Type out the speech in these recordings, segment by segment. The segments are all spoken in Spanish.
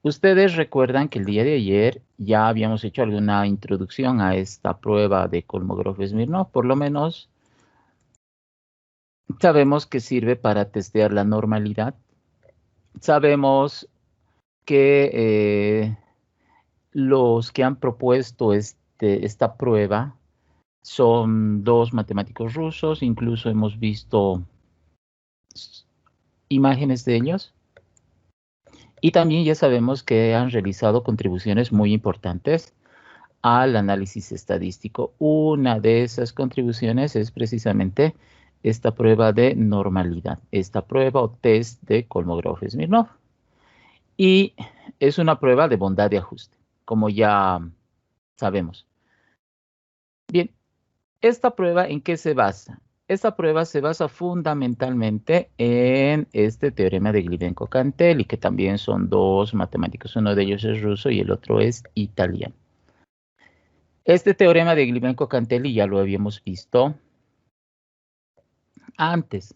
Ustedes recuerdan que el día de ayer ya habíamos hecho alguna introducción a esta prueba de Kolmogorov-Smirnov. Por lo menos sabemos que sirve para testear la normalidad. Sabemos que los que han propuesto esta prueba son dos matemáticos rusos. Incluso hemos visto imágenes de ellos. Y también ya sabemos que han realizado contribuciones muy importantes al análisis estadístico. Una de esas contribuciones es precisamente esta prueba de normalidad, esta prueba o test de Kolmogorov-Smirnov. Y es una prueba de bondad de ajuste, como ya sabemos. Bien, ¿esta prueba en qué se basa? Esta prueba se basa fundamentalmente en este teorema de Glibenko-Cantelli, que también son dos matemáticos. Uno de ellos es ruso y el otro es italiano. Este teorema de Glibenko-Cantelli ya lo habíamos visto antes,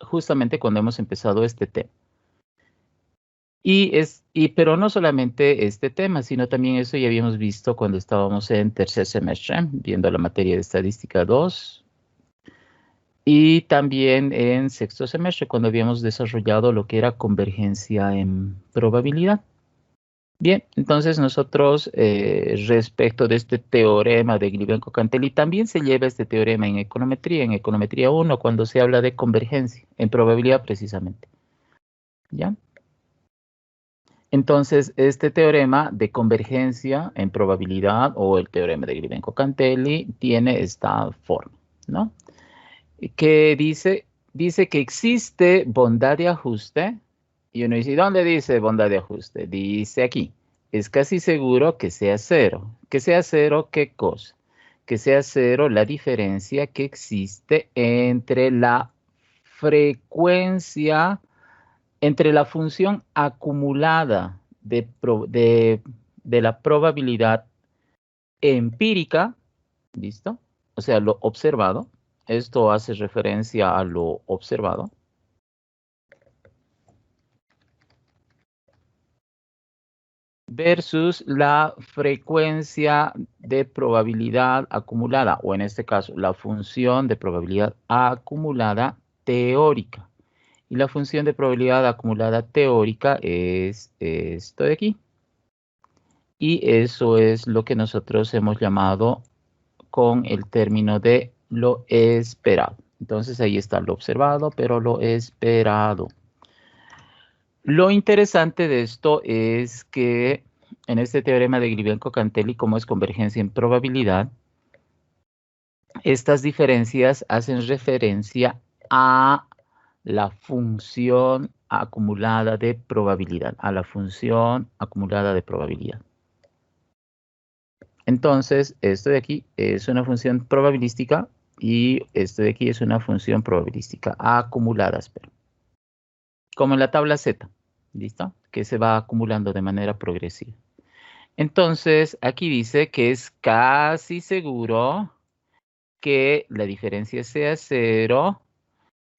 justamente cuando hemos empezado este tema. Pero no solamente este tema, sino también eso ya habíamos visto cuando estábamos en tercer semestre, viendo la materia de estadística 2, y también en sexto semestre, cuando habíamos desarrollado lo que era convergencia en probabilidad. Bien, entonces nosotros respecto de este teorema de Glibenko-Cantelli, también se lleva este teorema en econometría 1, cuando se habla de convergencia, en probabilidad precisamente. ¿Ya? Entonces, este teorema de convergencia en probabilidad, o el teorema de Glibenko-Cantelli, tiene esta forma, ¿no? Que dice que existe bondad de ajuste, y uno dice, ¿dónde dice bondad de ajuste? Dice aquí, es casi seguro que sea cero. ¿Que sea cero qué cosa? Que sea cero la diferencia que existe entre la frecuencia, entre la función acumulada de la probabilidad empírica, ¿listo? O sea, lo observado. Esto hace referencia a lo observado. Versus la frecuencia de probabilidad acumulada, o en este caso, la función de probabilidad acumulada teórica. Y la función de probabilidad acumulada teórica es esto de aquí. Y eso es lo que nosotros hemos llamado con el término de lo esperado. Entonces ahí está lo observado, pero lo esperado. Lo interesante de esto es que en este teorema de Glibenko-Cantelli, como es convergencia en probabilidad, estas diferencias hacen referencia a la función acumulada de probabilidad, a la función acumulada de probabilidad. Entonces, esto de aquí es una función probabilística y esto de aquí es una función probabilística acumulada, espero. Como en la tabla Z, ¿listo? Que se va acumulando de manera progresiva. Entonces, aquí dice que es casi seguro que la diferencia sea cero,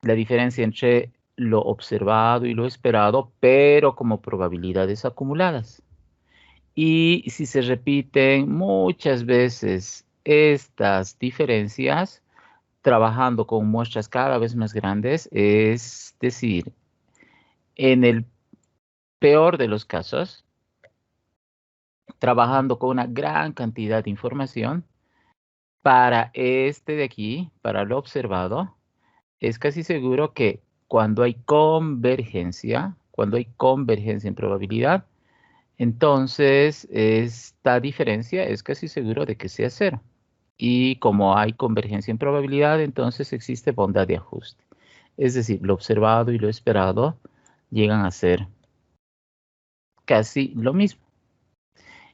la diferencia entre lo observado y lo esperado, pero como probabilidades acumuladas. Y si se repiten muchas veces estas diferencias, trabajando con muestras cada vez más grandes, es decir, en el peor de los casos, trabajando con una gran cantidad de información, para este de aquí, para lo observado, es casi seguro que cuando hay convergencia en probabilidad, entonces esta diferencia es casi seguro de que sea cero. Y como hay convergencia en probabilidad, entonces existe bondad de ajuste. Es decir, lo observado y lo esperado llegan a ser casi lo mismo.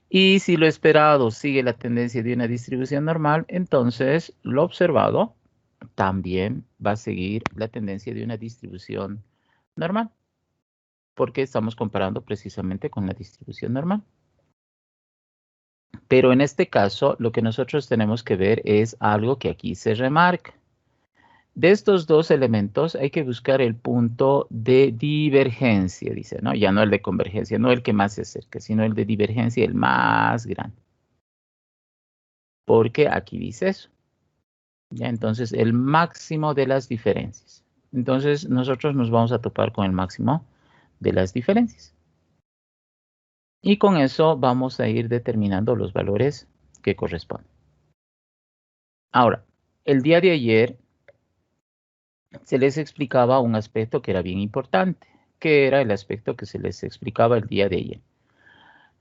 Y si lo esperado sigue la tendencia de una distribución normal, entonces lo observado también va a seguir la tendencia de una distribución normal, porque estamos comparando precisamente con la distribución normal. Pero en este caso, lo que nosotros tenemos que ver es algo que aquí se remarca. De estos dos elementos hay que buscar el punto de divergencia, dice, ¿no? Ya no el de convergencia, no el que más se acerca, sino el de divergencia, el más grande. Porque aquí dice eso. Ya, entonces, el máximo de las diferencias. Entonces, nosotros nos vamos a topar con el máximo de las diferencias. Y con eso vamos a ir determinando los valores que corresponden. Ahora, el día de ayer se les explicaba un aspecto que era bien importante, que era el aspecto que se les explicaba el día de ayer.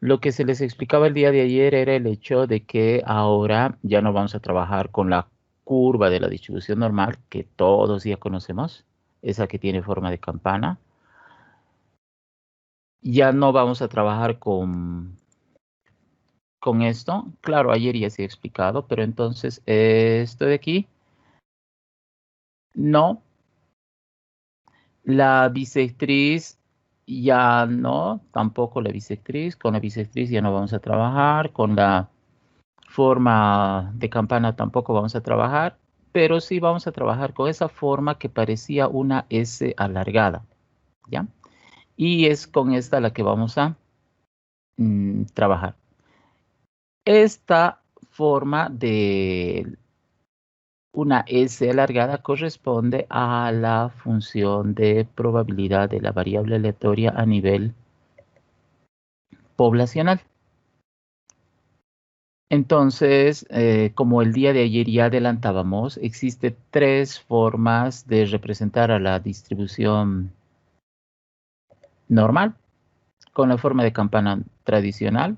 Lo que se les explicaba el día de ayer era el hecho de que ahora ya no vamos a trabajar con la curva de la distribución normal que todos ya conocemos, esa que tiene forma de campana. Ya no vamos a trabajar con esto. Claro, ayer ya se ha explicado, pero entonces esto de aquí, no. La bisectriz ya no, tampoco la bisectriz. Con la bisectriz ya no vamos a trabajar. Con la forma de campana tampoco vamos a trabajar. Pero sí vamos a trabajar con esa forma que parecía una S alargada. ¿Ya? Y es con esta la que vamos a trabajar. Esta forma de una S alargada corresponde a la función de probabilidad de la variable aleatoria a nivel poblacional. Entonces, como el día de ayer ya adelantábamos, existe tres formas de representar a la distribución normal, con la forma de campana tradicional,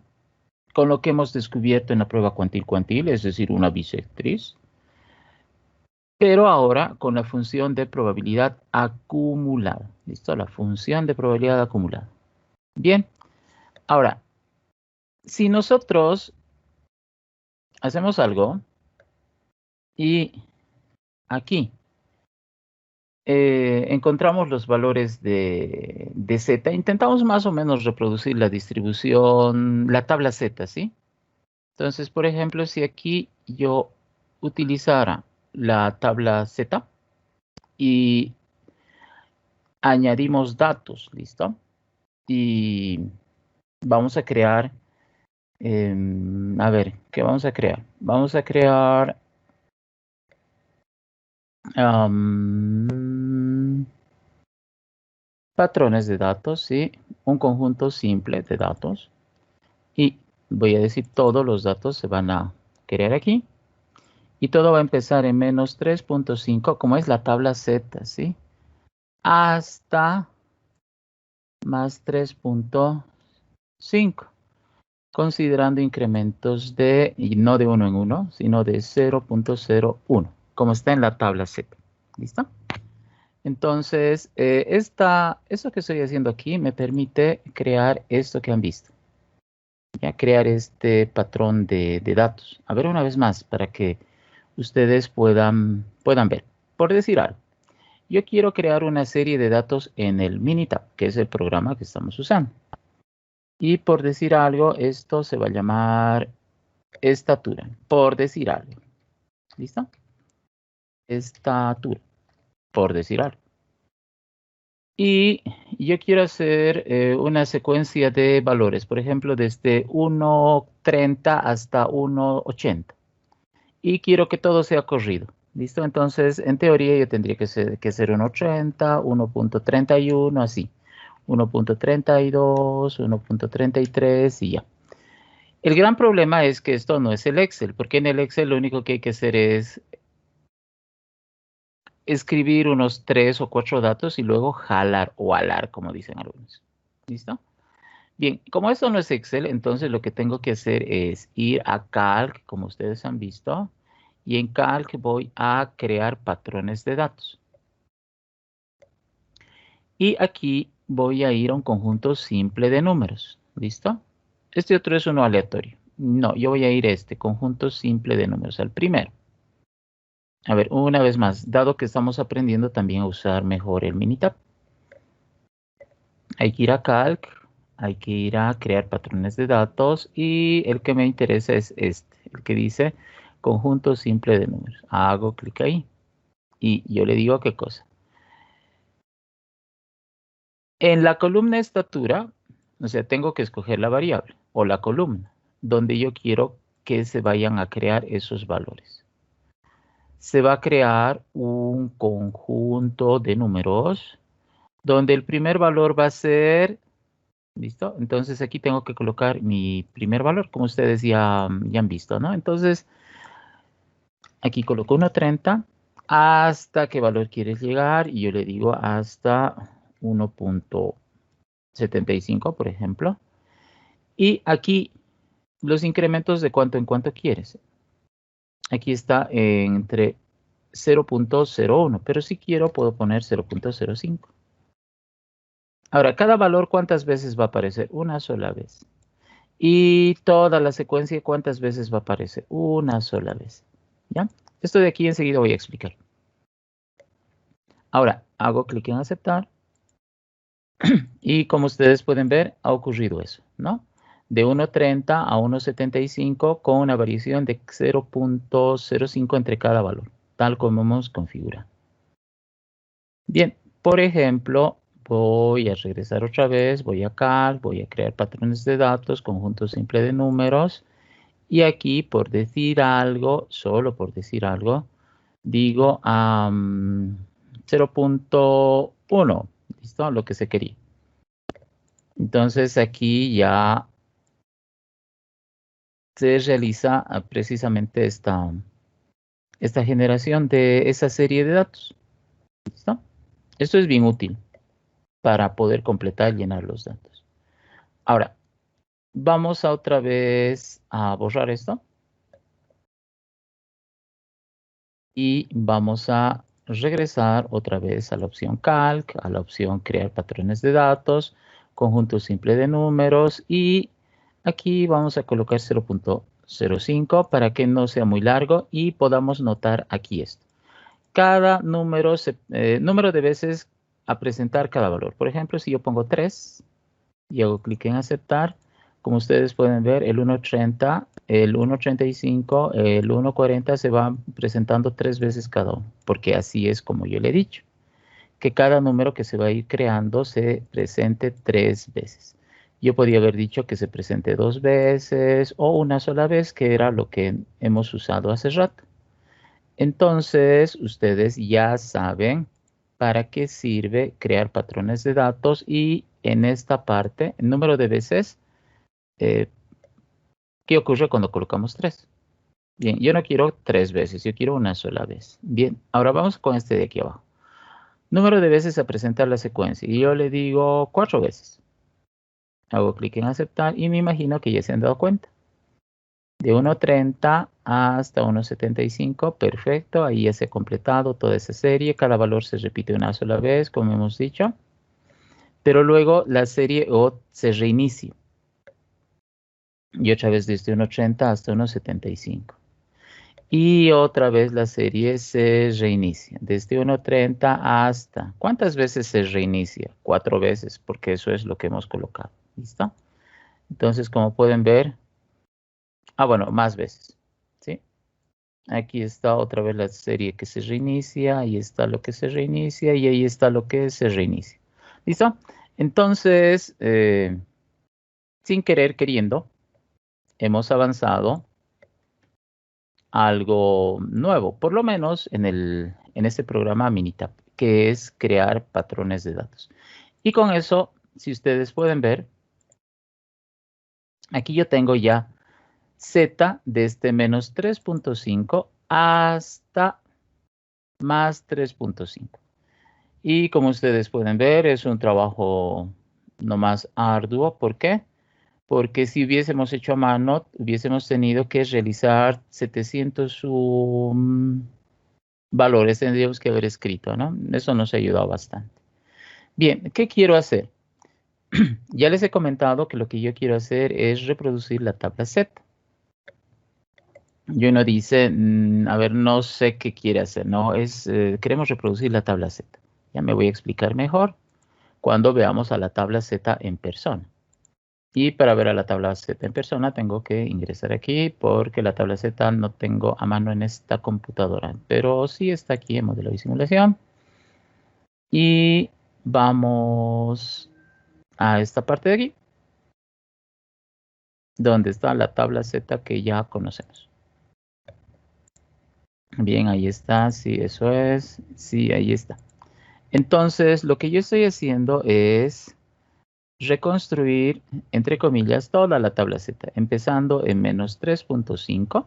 con lo que hemos descubierto en la prueba cuantil-cuantil, es decir, una bisectriz, pero ahora con la función de probabilidad acumulada. ¿Listo? La función de probabilidad acumulada. Bien, ahora, si nosotros hacemos algo y aquí encontramos los valores de Z, intentamos más o menos reproducir la distribución, la tabla Z, ¿sí? Entonces, por ejemplo, si aquí yo utilizara la tabla Z y añadimos datos, ¿listo? Y vamos a crear, a ver, ¿qué vamos a crear? Vamos a crear patrones de datos, ¿sí? Un conjunto simple de datos. Y voy a decir todos los datos se van a crear aquí. Y todo va a empezar en menos 3.5, como es la tabla Z, ¿sí? Hasta más 3.5, considerando incrementos de, y no de 1 en 1, sino de 0.01, como está en la tabla Z. ¿Listo? Entonces, eso que estoy haciendo aquí me permite crear esto que han visto. Ya crear este patrón de datos. A ver una vez más para que ustedes puedan ver. Por decir algo, yo quiero crear una serie de datos en el Minitab, que es el programa que estamos usando. Y por decir algo, esto se va a llamar estatura. Por decir algo. ¿Listo? Estatura. Por decir algo. Y yo quiero hacer una secuencia de valores, por ejemplo, desde 1.30 hasta 1.80. Y quiero que todo sea corrido. ¿Listo? Entonces, en teoría, yo tendría que ser 1.80, 1.31, así. 1.32, 1.33 y ya. El gran problema es que esto no es el Excel, porque en el Excel lo único que hay que hacer es escribir unos 3 o 4 datos y luego jalar o alar, como dicen algunos. ¿Listo? Bien, como esto no es Excel, entonces lo que tengo que hacer es ir a Calc, como ustedes han visto, y en Calc voy a crear patrones de datos. Y aquí voy a ir a un conjunto simple de números. ¿Listo? Este otro es uno aleatorio. No, yo voy a ir a este conjunto simple de números, al primero. A ver, una vez más, dado que estamos aprendiendo también a usar mejor el Minitab. Hay que ir a Calc, hay que ir a crear patrones de datos y el que me interesa es este, el que dice conjunto simple de números. Hago clic ahí Y yo le digo qué cosa. En la columna estatura, o sea, tengo que escoger la variable o la columna donde yo quiero que se vayan a crear esos valores. Se va a crear un conjunto de números donde el primer valor va a ser, ¿listo? Entonces aquí tengo que colocar mi primer valor, como ustedes ya han visto, ¿no? Entonces, aquí coloco 1.30, ¿hasta qué valor quieres llegar? Y yo le digo hasta 1.75, por ejemplo. Y aquí los incrementos de cuánto en cuánto quieres. Aquí está entre 0.01, pero si quiero puedo poner 0.05. Ahora, cada valor, ¿cuántas veces va a aparecer? Una sola vez. Y toda la secuencia, ¿cuántas veces va a aparecer? Una sola vez. ¿Ya? Esto de aquí enseguida voy a explicar. Ahora, hago clic en aceptar. Y como ustedes pueden ver, ha ocurrido eso, ¿no? De 1.30 a 1.75 con una variación de 0.05 entre cada valor, tal como hemos configurado. Bien, por ejemplo, voy a regresar otra vez, voy a Calc, voy a crear patrones de datos, conjunto simple de números. Y aquí, por decir algo, solo por decir algo, digo 0.1, ¿listo? Lo que se quería. Entonces aquí ya se realiza precisamente esta generación de esa serie de datos. ¿Listo? Esto es bien útil para poder completar y llenar los datos. Ahora, vamos a otra vez a borrar esto. Y vamos a regresar otra vez a la opción Calc, a la opción Crear patrones de datos, conjunto simple de números y aquí vamos a colocar 0.05 para que no sea muy largo y podamos notar aquí esto. Cada número, número de veces a presentar cada valor. Por ejemplo, si yo pongo 3 y hago clic en aceptar, como ustedes pueden ver, el 1.30, el 1.35, el 1.40 se van presentando 3 veces cada uno, porque así es como yo le he dicho, que cada número que se va a ir creando se presente 3 veces. Yo podía haber dicho que se presente 2 veces o una sola vez, que era lo que hemos usado hace rato. Entonces, ustedes ya saben para qué sirve crear patrones de datos y en esta parte, el número de veces, ¿qué ocurre cuando colocamos 3? Bien, yo no quiero 3 veces, yo quiero una sola vez. Bien, ahora vamos con este de aquí abajo. Número de veces a presentar la secuencia y yo le digo 4 veces. Hago clic en aceptar y me imagino que ya se han dado cuenta. De 1.30 hasta 1.75, perfecto, ahí ya se ha completado toda esa serie, cada valor se repite una sola vez, como hemos dicho, pero luego la serie se reinicia, y otra vez desde 1.30 hasta 1.75, y otra vez la serie se reinicia, desde 1.30 hasta, ¿cuántas veces se reinicia? 4 veces, porque eso es lo que hemos colocado, ¿listo? Entonces, como pueden ver, bueno, más veces, ¿sí? Aquí está otra vez la serie que se reinicia, ahí está lo que se reinicia y ahí está lo que se reinicia. ¿Listo? Entonces, sin querer, queriendo, hemos avanzado a algo nuevo, por lo menos en este programa Minitab, que es crear patrones de datos. Y con eso, si ustedes pueden ver, aquí yo tengo ya Z desde menos 3.5 hasta más 3.5. Y como ustedes pueden ver, es un trabajo no más arduo. ¿Por qué? Porque si hubiésemos hecho a mano, hubiésemos tenido que realizar 700 valores, tendríamos que haber escrito, ¿no? Eso nos ha ayudado bastante. Bien, ¿qué quiero hacer? Ya les he comentado que lo que yo quiero hacer es reproducir la tabla Z. Y uno dice, a ver, no sé qué quiere hacer, ¿no? Queremos reproducir la tabla Z. Ya me voy a explicar mejor cuando veamos a la tabla Z en persona. Y para ver a la tabla Z en persona tengo que ingresar aquí porque la tabla Z no tengo a mano en esta computadora. Pero sí está aquí en modelo y simulación. Y vamos a esta parte de aquí, donde está la tabla Z que ya conocemos. Bien, ahí está, sí, eso es, sí, ahí está. Entonces, lo que yo estoy haciendo es reconstruir, entre comillas, toda la tabla Z, empezando en menos 3.5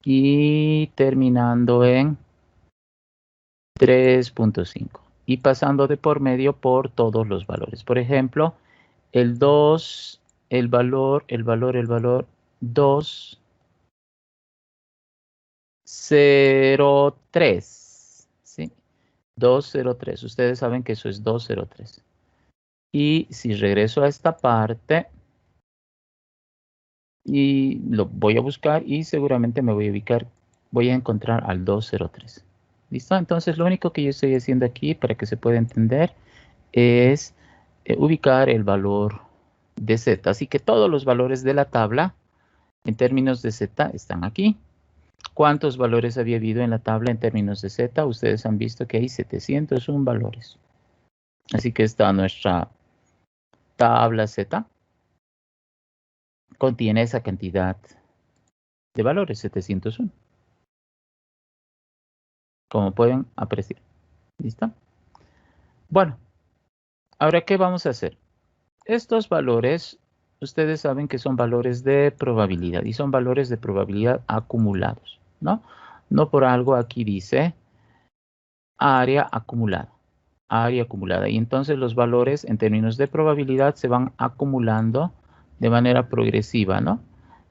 y terminando en 3.5 y pasando de por medio por todos los valores. Por ejemplo, el 2, el valor 2, 0, 3, ¿sí? 203. Ustedes saben que eso es 203. Y si regreso a esta parte y lo voy a buscar y seguramente me voy a ubicar, voy a encontrar al 203. ¿Listo? Entonces lo único que yo estoy haciendo aquí para que se pueda entender es ubicar el valor de Z. Así que todos los valores de la tabla en términos de Z están aquí. ¿Cuántos valores había habido en la tabla en términos de Z? Ustedes han visto que hay 701 valores. Así que esta nuestra tabla Z contiene esa cantidad de valores, 701. Como pueden apreciar. ¿Listo? Bueno, ahora, ¿qué vamos a hacer? Estos valores, ustedes saben que son valores de probabilidad y son valores de probabilidad acumulados, ¿no? No por algo aquí dice área acumulada. Área acumulada. Y entonces los valores en términos de probabilidad se van acumulando de manera progresiva, ¿no?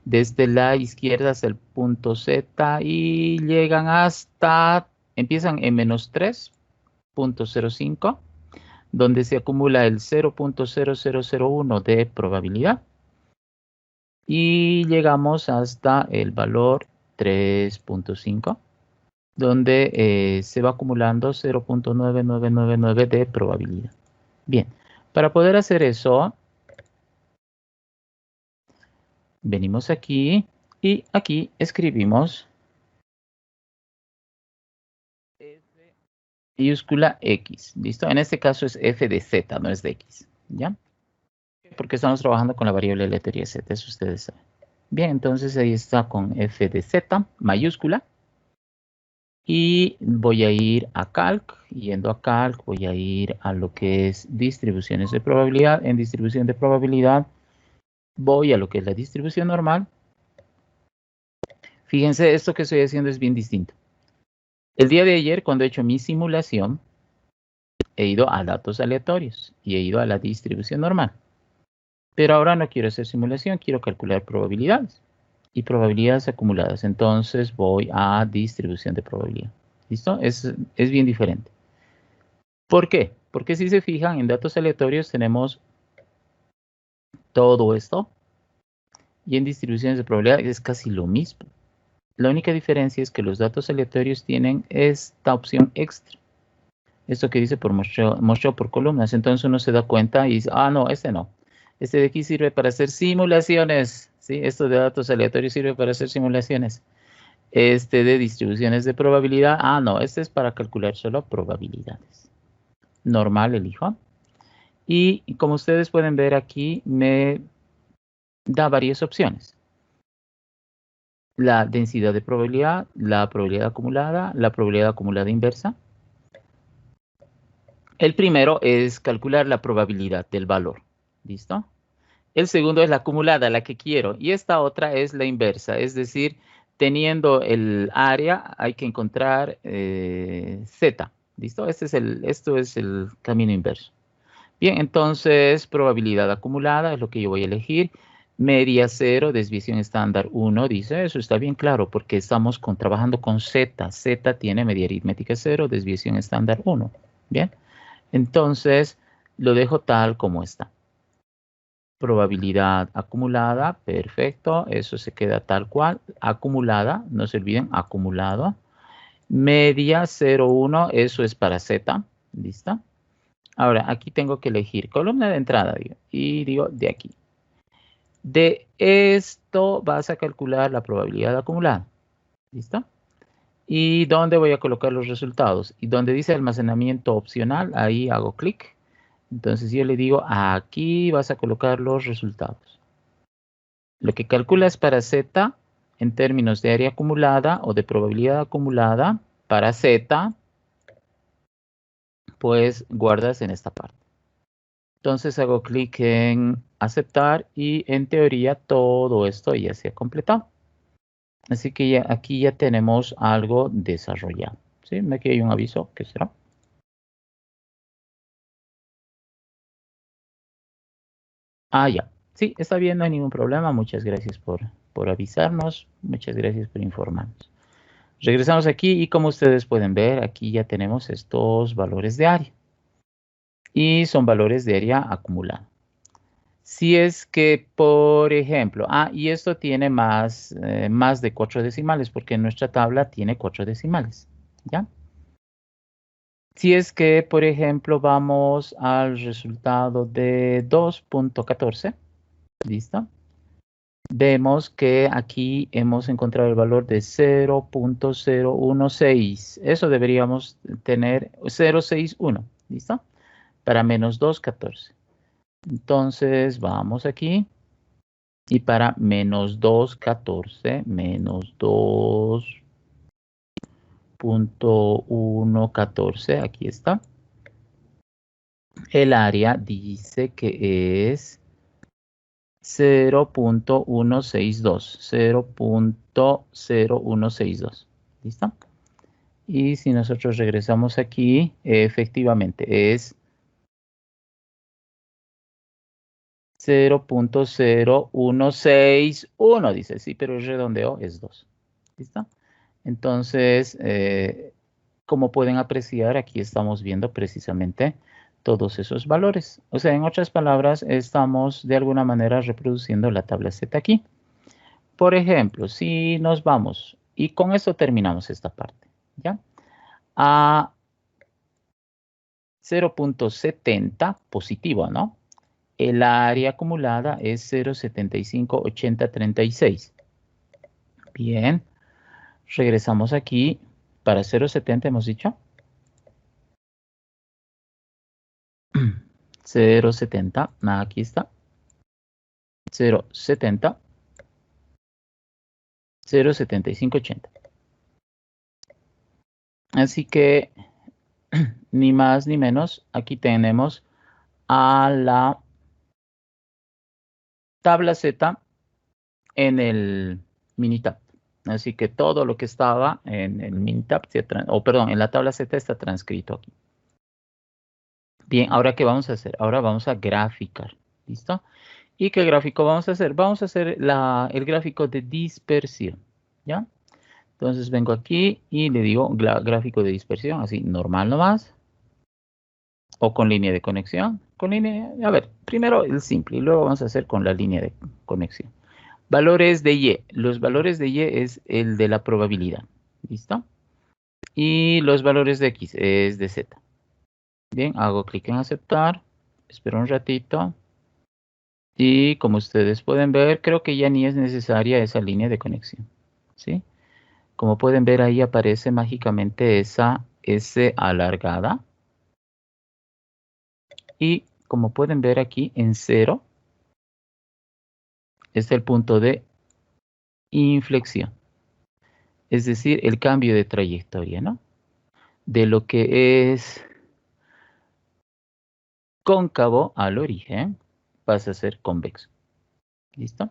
Desde la izquierda hasta el punto Z y llegan hasta, empiezan en menos 3.05, donde se acumula el 0.0001 de probabilidad. Y llegamos hasta el valor 3.5, donde se va acumulando 0.9999 de probabilidad. Bien, para poder hacer eso, venimos aquí y aquí escribimos F mayúscula X, ¿listo? En este caso es F de Z, no es de X, ¿ya? Porque estamos trabajando con la variable aleatoria Z, eso ustedes saben. Bien, entonces ahí está con F de Z mayúscula. Y voy a ir a Calc, yendo a Calc, voy a ir a lo que es distribuciones de probabilidad. En distribución de probabilidad voy a lo que es la distribución normal. Fíjense, esto que estoy haciendo es bien distinto. El día de ayer, cuando he hecho mi simulación, he ido a datos aleatorios y he ido a la distribución normal. Pero ahora no quiero hacer simulación, quiero calcular probabilidades y probabilidades acumuladas. Entonces voy a distribución de probabilidad. ¿Listo? Es bien diferente. ¿Por qué? Porque si se fijan, en datos aleatorios tenemos todo esto y en distribuciones de probabilidad es casi lo mismo. La única diferencia es que los datos aleatorios tienen esta opción extra. Esto que dice por muestreo por columnas. Entonces uno se da cuenta y dice, ah, no, este no. Este de aquí sirve para hacer simulaciones. ¿Sí? Esto de datos aleatorios sirve para hacer simulaciones. Este de distribuciones de probabilidad, ah, no, este es para calcular solo probabilidades. Normal elijo. Y como ustedes pueden ver aquí, me da varias opciones. La densidad de probabilidad, la probabilidad acumulada inversa. El primero es calcular la probabilidad del valor. ¿Listo? El segundo es la acumulada, la que quiero. Y esta otra es la inversa. Es decir, teniendo el área, hay que encontrar Z. ¿Listo? Esto es el camino inverso. Bien, entonces probabilidad acumulada es lo que yo voy a elegir. Media 0, desviación estándar 1, dice, eso está bien claro porque estamos trabajando con Z. Z tiene media aritmética 0, desviación estándar 1. Bien, entonces lo dejo tal como está. Probabilidad acumulada, perfecto, eso se queda tal cual. Acumulada, no se olviden, acumulado. Media 0,1, eso es para Z, ¿listo? Ahora, aquí tengo que elegir columna de entrada, digo, y digo de aquí. De esto vas a calcular la probabilidad acumulada. ¿Listo? ¿Y dónde voy a colocar los resultados? Y donde dice almacenamiento opcional, ahí hago clic. Entonces yo le digo, aquí vas a colocar los resultados. Lo que calculas para Z en términos de área acumulada o de probabilidad acumulada para Z, pues guardas en esta parte. Entonces hago clic en aceptar y en teoría todo esto ya se ha completado. Así que aquí ya tenemos algo desarrollado. ¿Sí? Aquí hay un aviso, ¿qué será? Ah, ya. Sí, está bien, no hay ningún problema. Muchas gracias por avisarnos. Muchas gracias por informarnos. Regresamos aquí y como ustedes pueden ver, aquí ya tenemos estos valores de área. Y son valores de área acumulada. Si es que, por ejemplo, y esto tiene más de 4 decimales, porque nuestra tabla tiene 4 decimales, ¿ya? Si es que, por ejemplo, vamos al resultado de 2.14, ¿listo? Vemos que aquí hemos encontrado el valor de 0.016. Eso deberíamos tener 0.61, ¿listo? Para menos 2.14. Entonces, vamos aquí. Y para menos 2.14, menos 2.114, aquí está. El área dice que es 0.162, 0.0162. ¿Listo? Y si nosotros regresamos aquí, efectivamente es 0.0161, dice, sí, pero el redondeo es 2. ¿Listo? Entonces, como pueden apreciar, aquí estamos viendo precisamente todos esos valores. O sea, en otras palabras, estamos de alguna manera reproduciendo la tabla Z aquí. Por ejemplo, si nos vamos, y con esto terminamos esta parte, ¿ya? A 0.70 positivo, ¿no? El área acumulada es 0.758036. Bien, regresamos aquí. Para 0.70 hemos dicho 0.70, aquí está, 0.70, 0.7580. Así que, ni más ni menos, aquí tenemos a la tabla Z en el Minitab. Así que todo lo que estaba en el Minitab, perdón, en la tabla Z está transcrito aquí. Bien, ahora ¿qué vamos a hacer? Ahora vamos a graficar, ¿listo? ¿Y qué gráfico vamos a hacer? Vamos a hacer el gráfico de dispersión, ¿ya? Entonces vengo aquí y le digo gráfico de dispersión, así, normal nomás. O con línea de conexión. A ver, primero el simple y luego vamos a hacer con la línea de conexión. Valores de Y. Los valores de Y es el de la probabilidad, ¿listo? Y los valores de X es de Z. Bien, hago clic en aceptar. Espero un ratito. Y como ustedes pueden ver, creo que ya ni es necesaria esa línea de conexión, ¿sí? Como pueden ver, ahí aparece mágicamente esa S alargada. Y como pueden ver aquí en 0, es el punto de inflexión. Es decir, el cambio de trayectoria, ¿no? De lo que es cóncavo al origen, pasa a ser convexo. ¿Listo?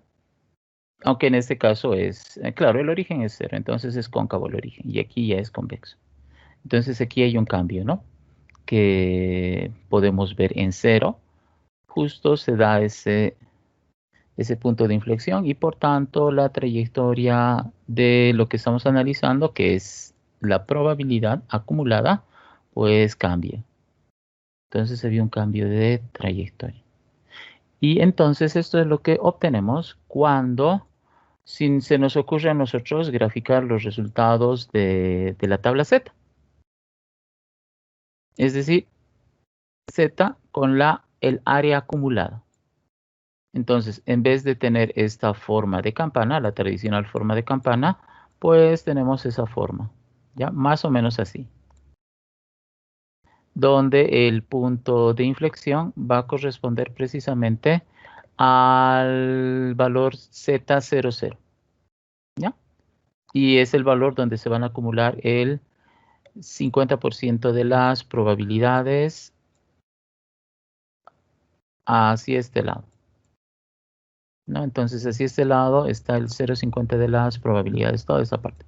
Aunque en este caso es, claro, el origen es 0, entonces es cóncavo el origen. Y aquí ya es convexo. Entonces aquí hay un cambio, ¿no? Que podemos ver en 0. Justo se da ese punto de inflexión y por tanto la trayectoria de lo que estamos analizando, que es la probabilidad acumulada, pues cambia. Entonces había un cambio de trayectoria. Y entonces esto es lo que obtenemos cuando se nos ocurre a nosotros graficar los resultados de la tabla Z. Es decir, Z con el área acumulada. Entonces, en vez de tener esta forma de campana, la tradicional forma de campana, pues tenemos esa forma, ¿ya? Más o menos así. Donde el punto de inflexión va a corresponder precisamente al valor Z00, ¿ya? Y es el valor donde se van a acumular el 50% de las probabilidades hacia este lado, ¿no? Entonces, hacia este lado está el 0,50 de las probabilidades, toda esa parte.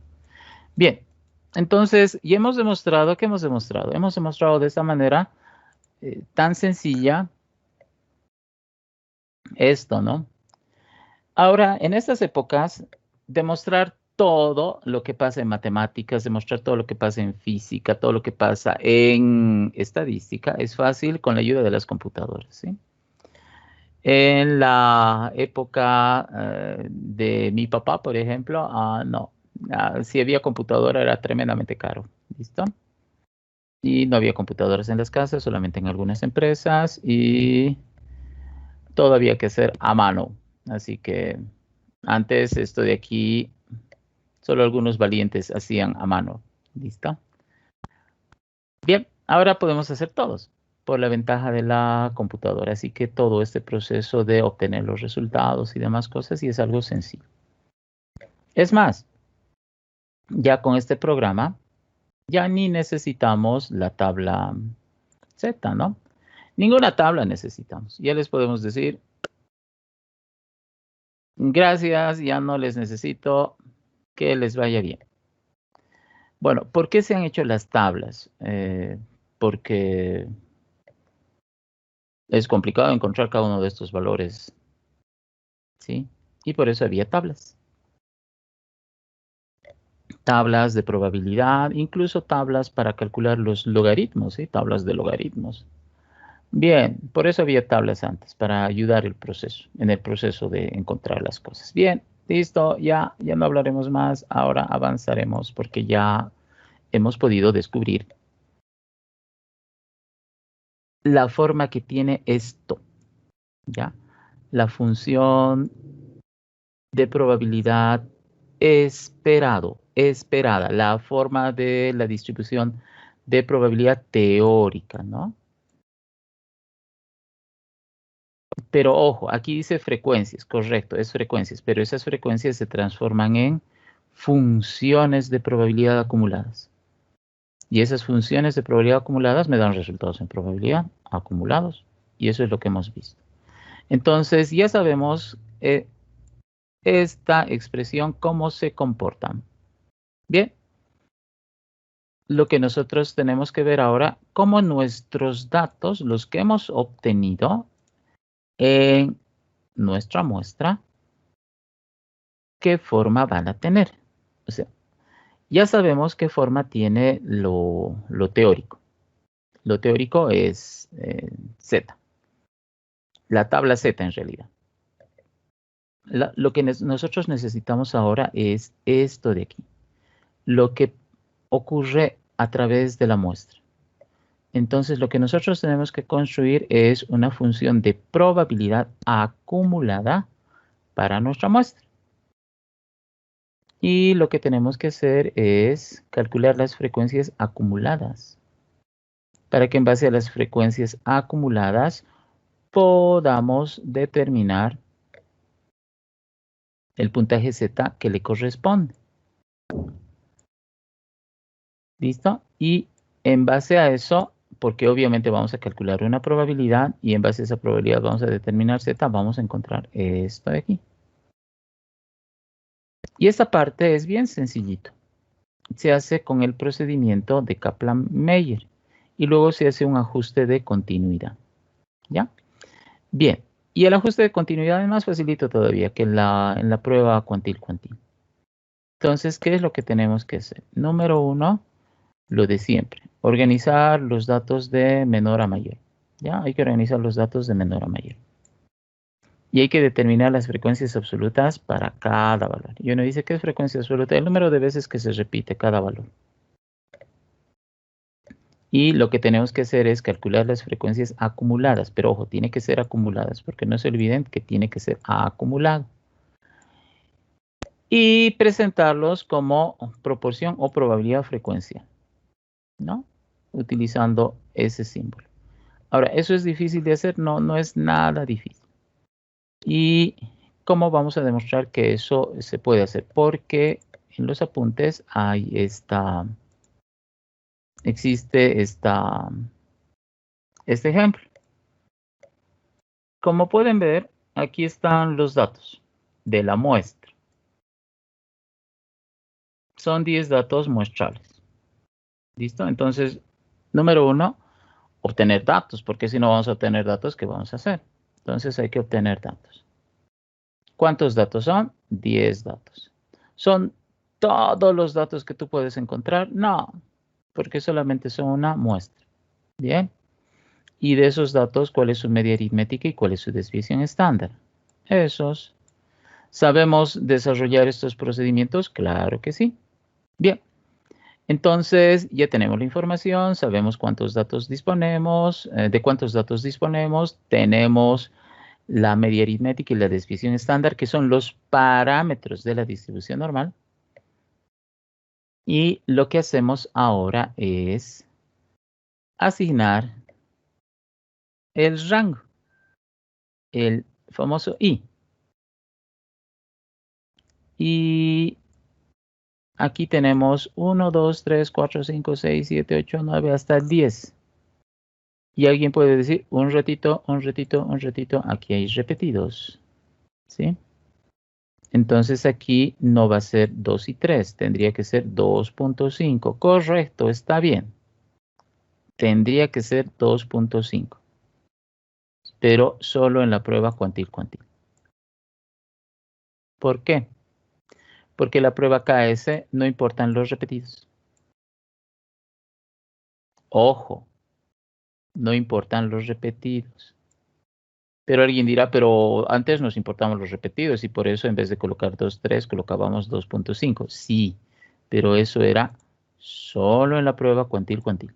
Bien, entonces, y hemos demostrado, ¿qué hemos demostrado? Hemos demostrado de esta manera tan sencilla esto, ¿no? Ahora, en estas épocas, demostrar todo lo que pasa en matemáticas, demostrar todo lo que pasa en física, todo lo que pasa en estadística, es fácil con la ayuda de las computadoras, ¿sí? En la época de mi papá, por ejemplo, no. Si había computadora era tremendamente caro, ¿listo? Y no había computadoras en las casas, solamente en algunas empresas y todo había que hacer a mano. Así que antes esto de aquí, solo algunos valientes hacían a mano. ¿Listo? Bien, ahora podemos hacer todos por la ventaja de la computadora. Así que todo este proceso de obtener los resultados y demás cosas y es algo sencillo. Es más, ya con este programa, ya ni necesitamos la tabla Z, ¿no? Ninguna tabla necesitamos. Ya les podemos decir, gracias, ya no les necesito, que les vaya bien. Bueno, ¿por qué se han hecho las tablas? Porque es complicado encontrar cada uno de estos valores, ¿sí? Y por eso había tablas. Tablas de probabilidad, incluso tablas para calcular los logaritmos, ¿sí? Tablas de logaritmos. Bien, por eso había tablas antes, para ayudar en el proceso de encontrar las cosas. Bien, listo, ya no hablaremos más, ahora avanzaremos porque ya hemos podido descubrir la forma que tiene esto, ¿ya? La función de probabilidad esperada, la forma de la distribución de probabilidad teórica, ¿no? Pero ojo, aquí dice frecuencias, correcto, es frecuencias, pero esas frecuencias se transforman en funciones de probabilidad acumuladas. Y esas funciones de probabilidad acumuladas me dan resultados en probabilidad acumulados. Y eso es lo que hemos visto. Entonces, ya sabemos esta expresión, cómo se comportan. Bien, lo que nosotros tenemos que ver ahora, cómo nuestros datos, los que hemos obtenido en nuestra muestra, qué forma van a tener. O sea, ya sabemos qué forma tiene lo teórico. Lo teórico es Z, la tabla Z en realidad. Lo que nosotros necesitamos ahora es esto de aquí, lo que ocurre a través de la muestra. Entonces, lo que nosotros tenemos que construir es una función de probabilidad acumulada para nuestra muestra. Y lo que tenemos que hacer es calcular las frecuencias acumuladas, para que en base a las frecuencias acumuladas podamos determinar el puntaje Z que le corresponde. ¿Listo? Y en base a eso, porque obviamente vamos a calcular una probabilidad y en base a esa probabilidad vamos a determinar Z, vamos a encontrar esto de aquí. Y esta parte es bien sencillito. Se hace con el procedimiento de Kaplan-Meier y luego se hace un ajuste de continuidad. ¿Ya? Bien. Y el ajuste de continuidad es más facilito todavía que en la prueba cuantil-cuantil. Entonces, ¿qué es lo que tenemos que hacer? Número uno, lo de siempre. Organizar los datos de menor a mayor. ¿Ya? Hay que organizar los datos de menor a mayor. Y hay que determinar las frecuencias absolutas para cada valor. Y uno dice, ¿qué es frecuencia absoluta? El número de veces que se repite cada valor. Y lo que tenemos que hacer es calcular las frecuencias acumuladas. Pero ojo, tiene que ser acumuladas, porque no se olviden que tiene que ser acumulado. Y presentarlos como proporción o probabilidad de frecuencia, ¿no? Utilizando ese símbolo. Ahora, ¿eso es difícil de hacer? No, no es nada difícil. ¿Y cómo vamos a demostrar que eso se puede hacer? Porque en los apuntes hay existe este ejemplo. Como pueden ver, aquí están los datos de la muestra. Son 10 datos muestrales. ¿Listo? Entonces, número 1, obtener datos, porque si no vamos a obtener datos, ¿qué vamos a hacer? Entonces hay que obtener datos. ¿Cuántos datos son? 10 datos. ¿Son todos los datos que tú puedes encontrar? No, porque solamente son una muestra. Bien. Y de esos datos, ¿cuál es su media aritmética y cuál es su desviación estándar? Esos. ¿Sabemos desarrollar estos procedimientos? Claro que sí. Bien. Entonces, ya tenemos la información, sabemos cuántos datos disponemos, de cuántos datos disponemos, tenemos la media aritmética y la desviación estándar, que son los parámetros de la distribución normal. Y lo que hacemos ahora es asignar el rango, el famoso I. Y aquí tenemos 1, 2, 3, 4, 5, 6, 7, 8, 9, hasta el 10. Y alguien puede decir, un ratito, un ratito, un ratito, aquí hay repetidos, ¿sí? Entonces aquí no va a ser 2 y 3, tendría que ser 2.5. Correcto, está bien. Tendría que ser 2.5, pero solo en la prueba cuantil-cuantil. ¿Por qué? Porque la prueba KS no importan los repetidos. Ojo, no importan los repetidos. Pero alguien dirá, pero antes nos importaban los repetidos y por eso en vez de colocar 2.3 colocábamos 2.5. Sí, pero eso era solo en la prueba cuantil-cuantil.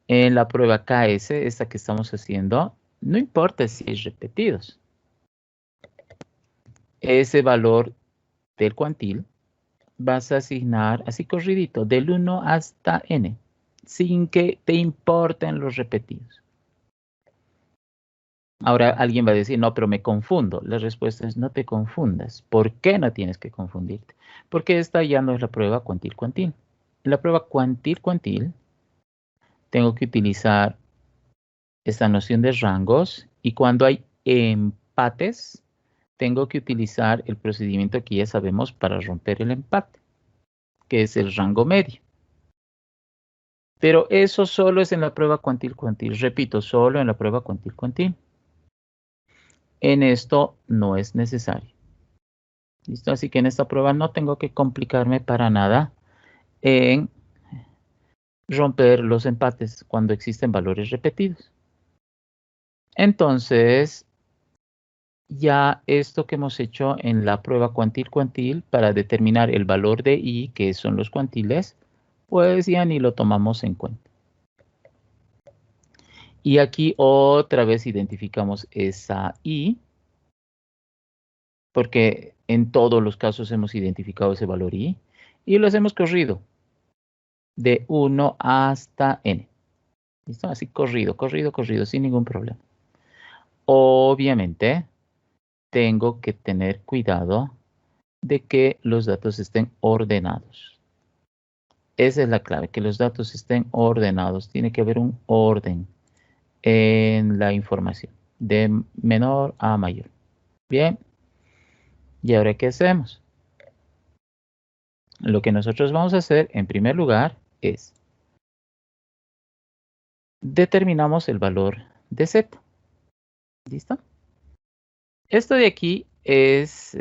En la prueba KS, esta que estamos haciendo, no importa si es repetidos. Ese valor del cuantil vas a asignar así corridito, del 1 hasta n, sin que te importen los repetidos. Ahora alguien va a decir, no, pero me confundo. La respuesta es, no te confundas. ¿Por qué no tienes que confundirte? Porque esta ya no es la prueba cuantil-cuantil. En la prueba cuantil-cuantil tengo que utilizar esta noción de rangos y cuando hay empates, tengo que utilizar el procedimiento que ya sabemos para romper el empate, que es el rango medio. Pero eso solo es en la prueba cuantil-cuantil. Repito, solo en la prueba cuantil-cuantil. En esto no es necesario. ¿Listo? Así que en esta prueba no tengo que complicarme para nada en romper los empates cuando existen valores repetidos. Entonces, ya esto que hemos hecho en la prueba cuantil-cuantil para determinar el valor de I, que son los cuantiles, pues ya ni lo tomamos en cuenta. Y aquí otra vez identificamos esa I, porque en todos los casos hemos identificado ese valor I, y los hemos corrido de 1 hasta n. ¿Listo? Así corrido, corrido, corrido, sin ningún problema. Obviamente, tengo que tener cuidado de que los datos estén ordenados. Esa es la clave, que los datos estén ordenados. Tiene que haber un orden en la información, de menor a mayor. Bien, ¿y ahora qué hacemos? Lo que nosotros vamos a hacer, en primer lugar, es determinamos el valor de z. ¿Listo? Esto de aquí es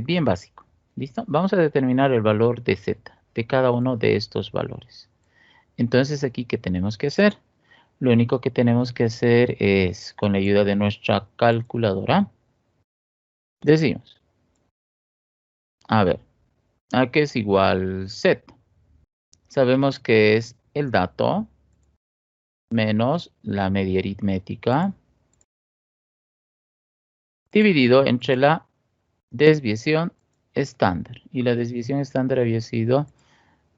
bien básico. ¿Listo? Vamos a determinar el valor de z, de cada uno de estos valores. Entonces, aquí, ¿qué tenemos que hacer? Lo único que tenemos que hacer es, con la ayuda de nuestra calculadora, decimos, a ver, ¿a qué es igual z? sabemos que es el dato menos la media aritmética dividido entre la desviación estándar. Y la desviación estándar había sido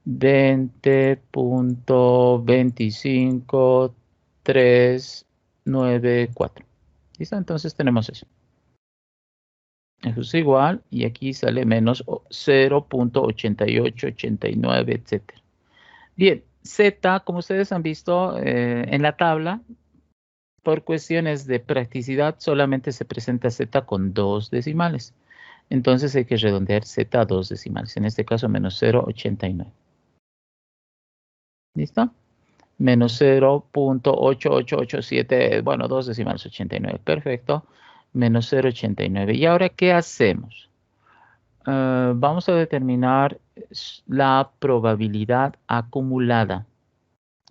20.25394. ¿Listo? Entonces tenemos eso. Eso es igual y aquí sale menos 0.8889, etc. Bien, Z, como ustedes han visto en la tabla, por cuestiones de practicidad solamente se presenta Z con 2 decimales. Entonces hay que redondear Z a 2 decimales. En este caso menos 0.89. ¿Listo? Menos 0.8887, bueno, 2 decimales 89. Perfecto. Menos 0.89. ¿Y ahora qué hacemos? Vamos a determinar la probabilidad acumulada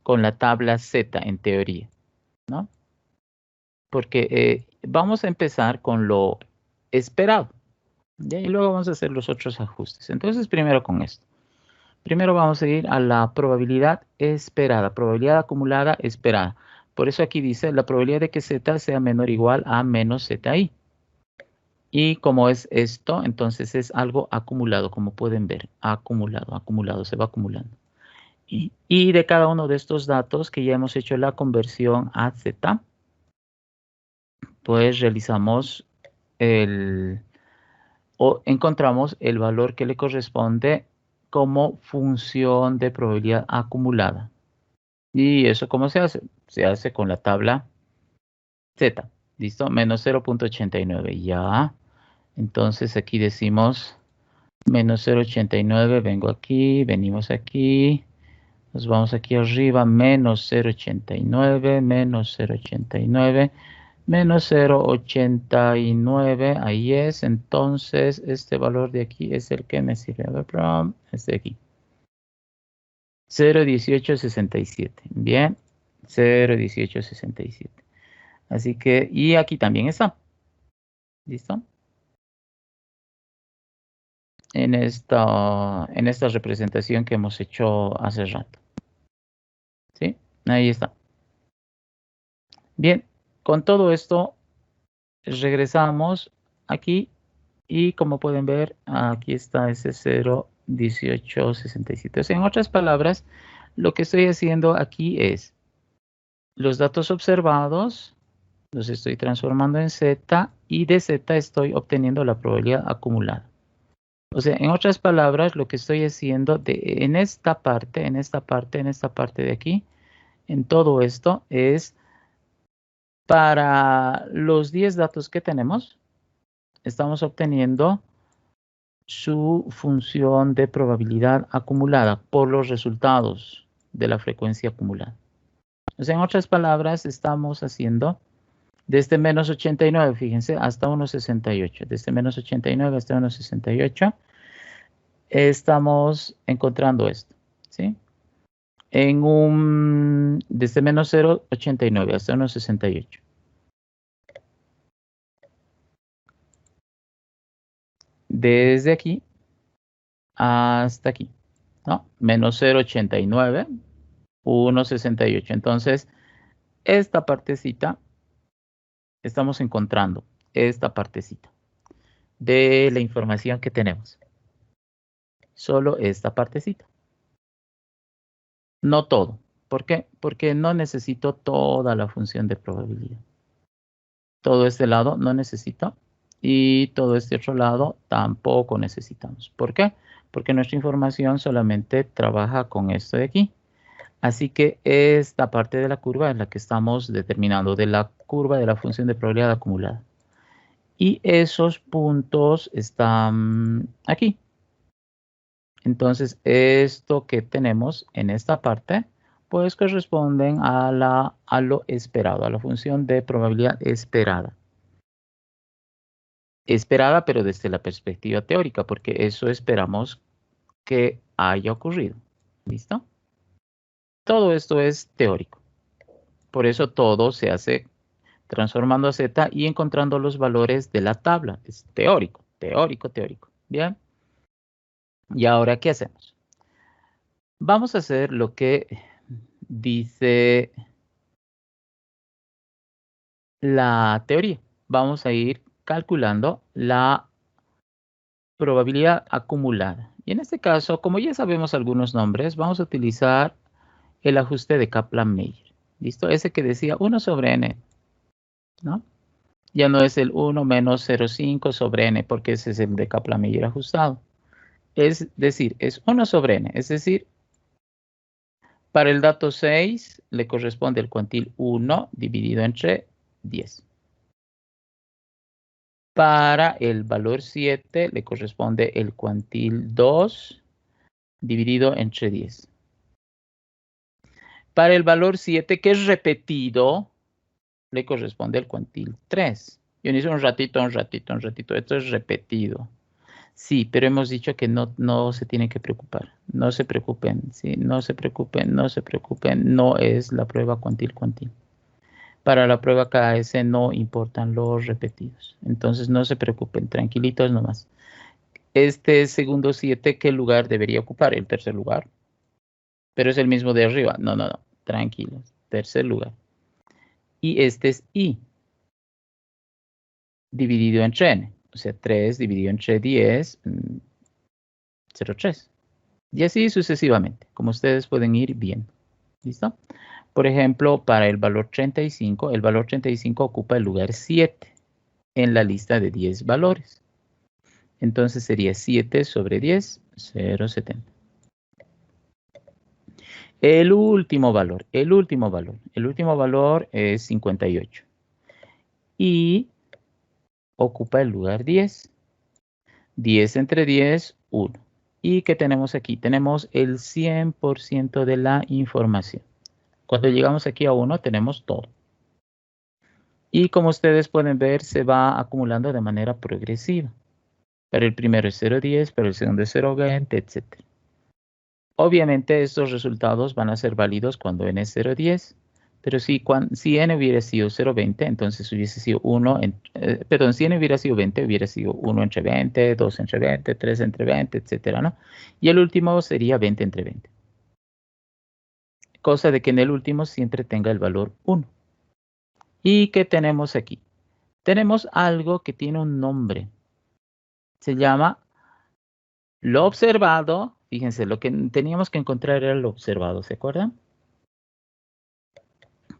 con la tabla Z en teoría, ¿no? Porque vamos a empezar con lo esperado, ¿ya? Y luego vamos a hacer los otros ajustes. Entonces, primero con esto. Primero vamos a ir a la probabilidad esperada, probabilidad acumulada esperada. Por eso aquí dice la probabilidad de que Z sea menor o igual a menos ZI. Y como es esto, entonces es algo acumulado, como pueden ver, acumulado, acumulado, se va acumulando. Y de cada uno de estos datos que ya hemos hecho la conversión a Z, pues realizamos o encontramos el valor que le corresponde como función de probabilidad acumulada. ¿Y eso cómo se hace? Se hace con la tabla Z, ¿listo? Menos 0.89, ya. Entonces aquí decimos menos 0.89, vengo aquí, venimos aquí, nos vamos aquí arriba, menos 0.89, menos 0.89, menos 0.89, ahí es. Entonces este valor de aquí es el que me sirve. A ver, este de aquí. 0.1867, bien, 0.1867. Así que, y aquí también está, ¿listo? En esta representación que hemos hecho hace rato. ¿Sí? Ahí está. Bien, con todo esto regresamos aquí y como pueden ver, aquí está ese 0.1867. O sea, en otras palabras, lo que estoy haciendo aquí es los datos observados, los estoy transformando en Z y de Z estoy obteniendo la probabilidad acumulada. O sea, en otras palabras, lo que estoy haciendo en esta parte, en esta parte de aquí, en todo esto, es para los 10 datos que tenemos, estamos obteniendo su función de probabilidad acumulada por los resultados de la frecuencia acumulada. O sea, en otras palabras, estamos haciendo desde menos 89, fíjense, hasta 1.68. Desde menos 89 hasta 1.68. Estamos encontrando esto, ¿sí? Desde menos 0.89 hasta 1.68. Desde aquí hasta aquí, ¿no? Menos 0.89, 1.68. Entonces, esta partecita, estamos encontrando esta partecita de la información que tenemos. Solo esta partecita. No todo. ¿Por qué? Porque no necesito toda la función de probabilidad. Todo este lado no necesito y todo este otro lado tampoco necesitamos. ¿Por qué? Porque nuestra información solamente trabaja con esto de aquí. Así que esta parte de la curva es la que estamos determinando, de la curva de la función de probabilidad acumulada. Y esos puntos están aquí. Entonces, esto que tenemos en esta parte, pues corresponden a lo esperado, a la función de probabilidad esperada. Esperada, pero desde la perspectiva teórica, porque eso esperamos que haya ocurrido. ¿Listo? Todo esto es teórico. Por eso todo se hace transformando a Z y encontrando los valores de la tabla. Es teórico, teórico, teórico. Bien. ¿Y ahora qué hacemos? Vamos a hacer lo que dice la teoría. Vamos a ir calculando la probabilidad acumulada. Y en este caso, como ya sabemos algunos nombres, vamos a utilizar el ajuste de Kaplan-Meier. ¿Listo? Ese que decía 1 sobre n, ¿no? Ya no es el 1 menos 0,5 sobre n, porque ese es el de Kaplan-Meier ajustado. Es decir, es 1 sobre n. Es decir, para el dato 6 le corresponde el cuantil 1 dividido entre 10. Para el valor 7 le corresponde el cuantil 2 dividido entre 10. Para el valor 7, que es repetido, le corresponde el cuantil 3. Yo hice un ratito. Esto es repetido. Sí, pero hemos dicho que no se tienen que preocupar. No se preocupen, ¿sí? No se preocupen. No es la prueba cuantil. Para la prueba KS no importan los repetidos. Entonces no se preocupen, tranquilitos nomás. Este segundo 7, ¿qué lugar debería ocupar? El tercer lugar. Pero es el mismo de arriba. No. Tranquilos. Tercer lugar. Y este es I dividido entre n. O sea, 3 dividido entre 10, 0,3. Y así sucesivamente, como ustedes pueden ir viendo. ¿Listo? Por ejemplo, para el valor 35, el valor 35 ocupa el lugar 7 en la lista de 10 valores. Entonces sería 7 sobre 10, 0,70. El último valor es 58. Y ocupa el lugar 10. 10 entre 10, 1. ¿Y qué tenemos aquí? Tenemos el 100% de la información. Cuando llegamos aquí a 1, tenemos todo. Y como ustedes pueden ver, se va acumulando de manera progresiva. Para el primero es 0,10, para el segundo es 0,20, etc. Obviamente estos resultados van a ser válidos cuando n es 0,10. Pero si n hubiera sido 0,20, entonces hubiese sido 1, si n hubiera sido 20, hubiera sido 1 entre 20, 2 entre 20, 3 entre 20, etcétera, ¿no? Y el último sería 20 entre 20. Cosa de que en el último siempre tenga el valor 1. ¿Y qué tenemos aquí? Tenemos algo que tiene un nombre. Se llama lo observado. Fíjense, lo que teníamos que encontrar era lo observado, ¿se acuerdan?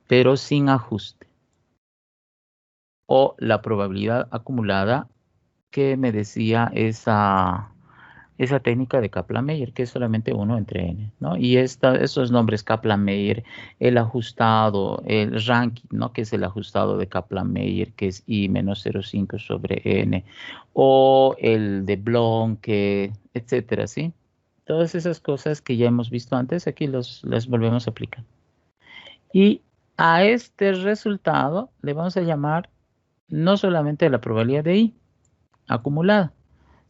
Pero sin ajuste. O la probabilidad acumulada que me decía esa técnica de Kaplan-Meier, que es solamente 1 entre n, ¿no? Y esos nombres Kaplan-Meier, el ajustado, el ranking, ¿no? Que es el ajustado de Kaplan-Meier, que es I menos 0,5 sobre n, o el de Blom, etcétera, ¿sí? Todas esas cosas que ya hemos visto antes, aquí las volvemos a aplicar. Y a este resultado le vamos a llamar no solamente la probabilidad de I acumulada,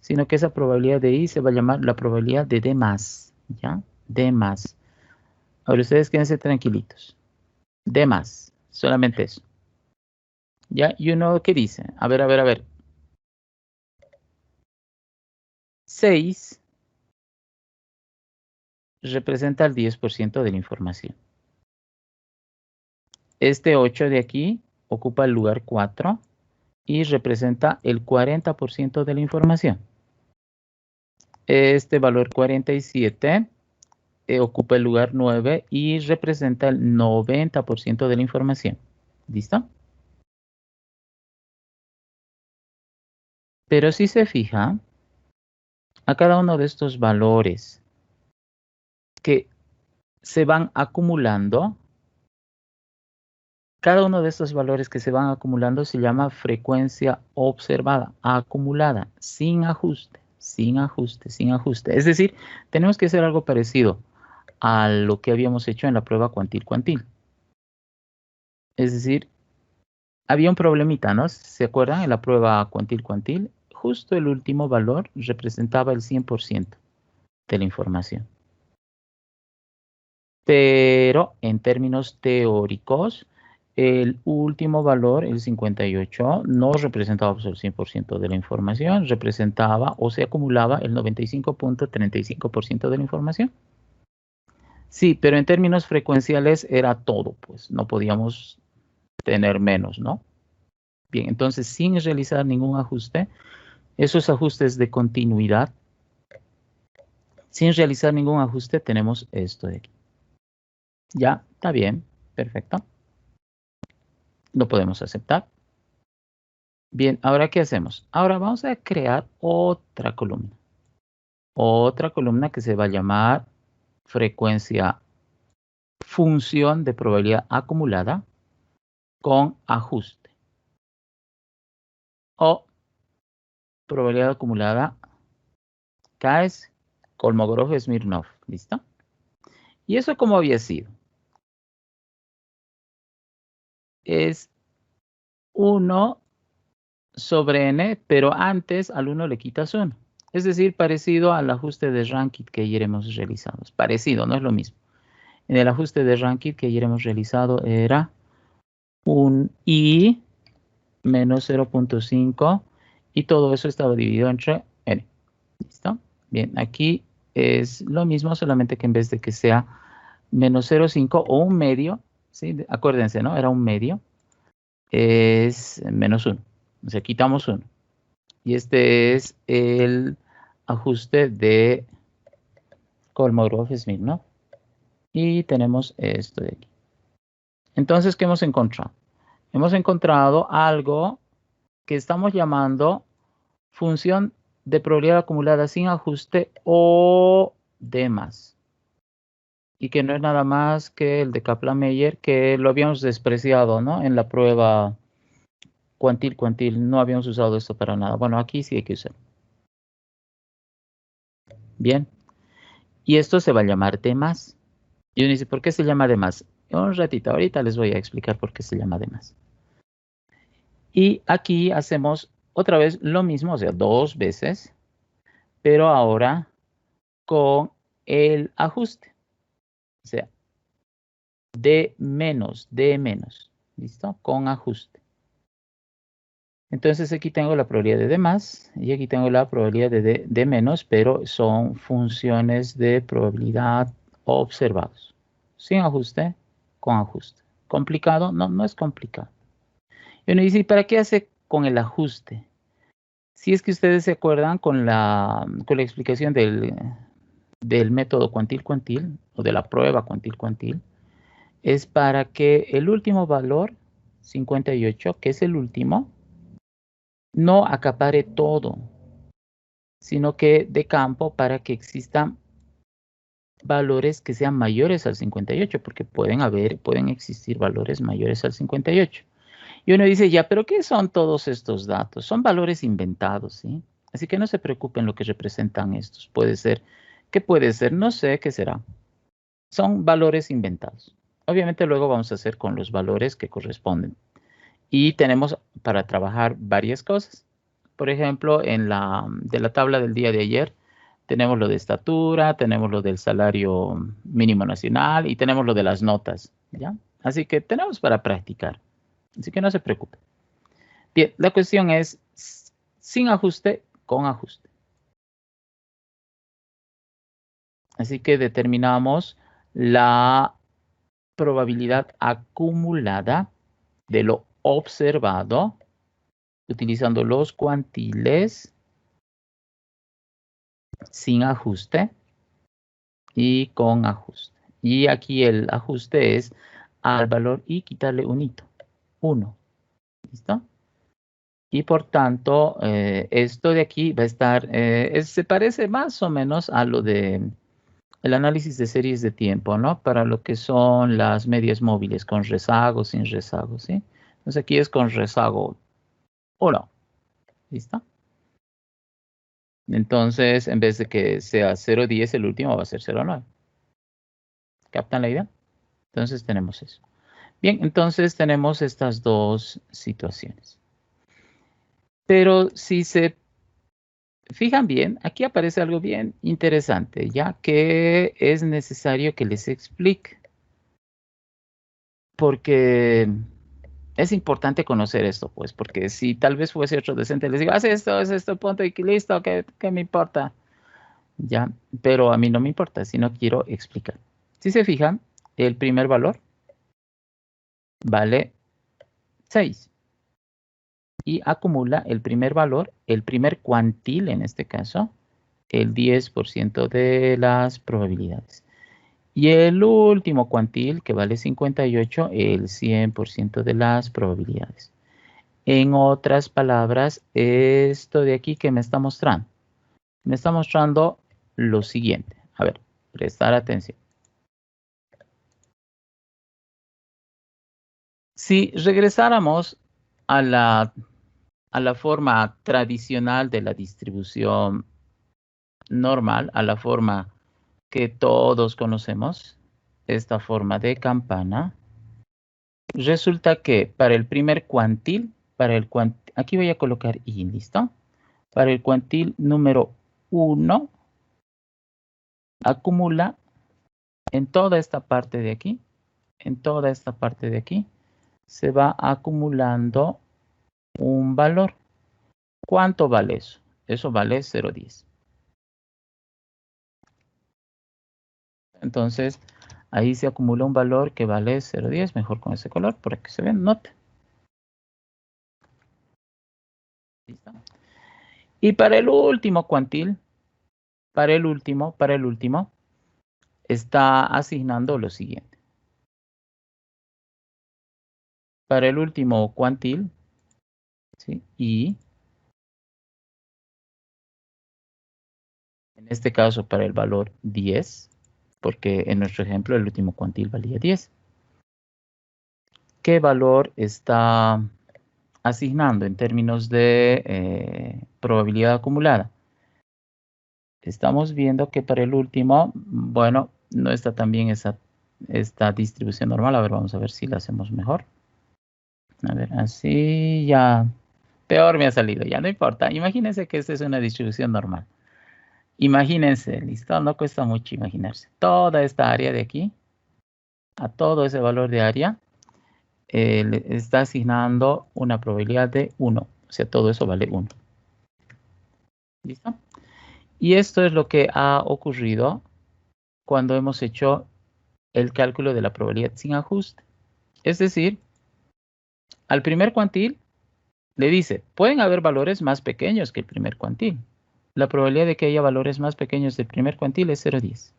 sino que esa probabilidad de I se va a llamar la probabilidad de D más, ¿ya? D más. Ahora ustedes quédense tranquilitos. D más, solamente eso. ¿Ya? ¿Y uno qué dice? A ver. 6 representa el 10% de la información. Este 8 de aquí ocupa el lugar 4 y representa el 40% de la información. Este valor 47 ocupa el lugar 9 y representa el 90% de la información. ¿Listo? Pero si se fija, a cada uno de estos valores que se van acumulando, cada uno de estos valores que se van acumulando se llama frecuencia observada, acumulada, sin ajuste. Es decir, tenemos que hacer algo parecido a lo que habíamos hecho en la prueba cuantil-cuantil. Es decir, había un problemita, ¿no? ¿Se acuerdan? En la prueba cuantil-cuantil, justo el último valor representaba el 100% de la información. Pero en términos teóricos, el último valor, el 58, no representaba el 100% de la información, representaba o se acumulaba el 95.35% de la información. Sí, pero en términos frecuenciales era todo, pues no podíamos tener menos, ¿no? Bien, entonces sin realizar ningún ajuste, esos ajustes de continuidad, sin realizar ningún ajuste tenemos esto de aquí. Ya, está bien, perfecto. Lo podemos aceptar. Bien, ahora ¿qué hacemos? Ahora vamos a crear otra columna. Otra columna que se va a llamar frecuencia función de probabilidad acumulada con ajuste. O probabilidad acumulada CAES Kolmogorov-Smirnov. ¿Listo? ¿Y eso cómo había sido? Es 1 sobre n, pero antes al 1 le quitas 1. Es decir, parecido al ajuste de Rankit que ayer hemos realizado. Parecido, no es lo mismo. En el ajuste de Rankit que ayer hemos realizado era un i menos 0.5 y todo eso estaba dividido entre n. ¿Listo? Bien, aquí es lo mismo, solamente que en vez de que sea menos 0.5 o un medio, ¿sí? Acuérdense, ¿no? Era un medio, es menos 1. O sea, quitamos 1. Y este es el ajuste de Kolmogorov-Smith, ¿no? Y tenemos esto de aquí. Entonces, ¿qué hemos encontrado? Hemos encontrado algo que estamos llamando función de probabilidad acumulada sin ajuste o demás. Y que no es nada más que el de Kaplan-Meier, que lo habíamos despreciado, ¿no? En la prueba cuantil, no habíamos usado esto para nada. Bueno, aquí sí hay que usar. Bien. Y esto se va a llamar demás. Y uno dice, ¿por qué se llama demás? Un ratito, ahorita les voy a explicar por qué se llama demás. Y aquí hacemos otra vez lo mismo, o sea, 2 veces, pero ahora con el ajuste. O sea, D menos, ¿listo? Con ajuste. Entonces aquí tengo la probabilidad de D más y aquí tengo la probabilidad de D menos, pero son funciones de probabilidad observados. Sin ajuste, con ajuste. ¿Complicado? No, no es complicado. Y uno dice, ¿y para qué hace con el ajuste? Si es que ustedes se acuerdan con la explicación del método cuantil-cuantil o de la prueba cuantil-cuantil, es para que el último valor, 58, que es el último, no acapare todo, sino que dé campo para que existan valores que sean mayores al 58, porque pueden existir valores mayores al 58. Y uno dice, ya, pero ¿qué son todos estos datos? Son valores inventados, ¿sí? Así que no se preocupen lo que representan estos. Puede ser, ¿qué puede ser? No sé qué será. Son valores inventados. Obviamente luego vamos a hacer con los valores que corresponden. Y tenemos para trabajar varias cosas. Por ejemplo, de la tabla del día de ayer, tenemos lo de estatura, tenemos lo del salario mínimo nacional y tenemos lo de las notas, ¿ya? Así que tenemos para practicar. Así que no se preocupe. Bien, la cuestión es sin ajuste, con ajuste. Así que determinamos la probabilidad acumulada de lo observado utilizando los cuantiles sin ajuste y con ajuste. Y aquí el ajuste es al valor y quitarle un hito, 1. ¿Listo? Y por tanto, esto de aquí va a estar, se parece más o menos a lo de el análisis de series de tiempo, ¿no? Para lo que son las medias móviles, con rezago, sin rezago, ¿sí? Entonces aquí es con rezago 1. ¿Listo? Entonces, en vez de que sea 0.10 el último, va a ser 0.9. ¿Captan la idea? Entonces tenemos eso. Bien, entonces tenemos estas dos situaciones. Pero si se fijan bien, aquí aparece algo bien interesante, ya que es necesario que les explique. Porque es importante conocer esto, pues, porque si tal vez fuese otro docente, les digo, haz esto, punto y listo, ¿qué me importa? Ya, pero a mí no me importa, sino quiero explicar. Si se fijan, el primer valor vale 6. Y acumula el primer valor, el primer cuantil en este caso, el 10% de las probabilidades. Y el último cuantil, que vale 58, el 100% de las probabilidades. En otras palabras, esto de aquí que me está mostrando. Me está mostrando lo siguiente. A ver, prestar atención. Si regresáramos a la forma tradicional de la distribución normal, a la forma que todos conocemos, esta forma de campana, resulta que para el primer cuantil, aquí voy a colocar i, ¿listo? Para el cuantil número 1, acumula en toda esta parte de aquí, se va acumulando un valor. ¿Cuánto vale eso? Eso vale 0,10. Entonces, ahí se acumula un valor que vale 0,10, mejor con ese color, para que se vean, note. ¿Listo? Y para el último cuantil, para el último, está asignando lo siguiente. Para el último cuantil, ¿sí? Y en este caso para el valor 10, porque en nuestro ejemplo el último cuantil valía 10. ¿Qué valor está asignando en términos de probabilidad acumulada? Estamos viendo que para el último, bueno, no está tan bien esta distribución normal. A ver, vamos a ver si la hacemos mejor. A ver, así ya. Peor me ha salido, ya no importa. Imagínense que esta es una distribución normal. Imagínense, listo, no cuesta mucho imaginarse. Toda esta área de aquí, a todo ese valor de área, le está asignando una probabilidad de 1. O sea, todo eso vale 1. ¿Listo? Y esto es lo que ha ocurrido cuando hemos hecho el cálculo de la probabilidad sin ajuste. Es decir, al primer cuantil le dice, pueden haber valores más pequeños que el primer cuantil. La probabilidad de que haya valores más pequeños del primer cuantil es 0,10.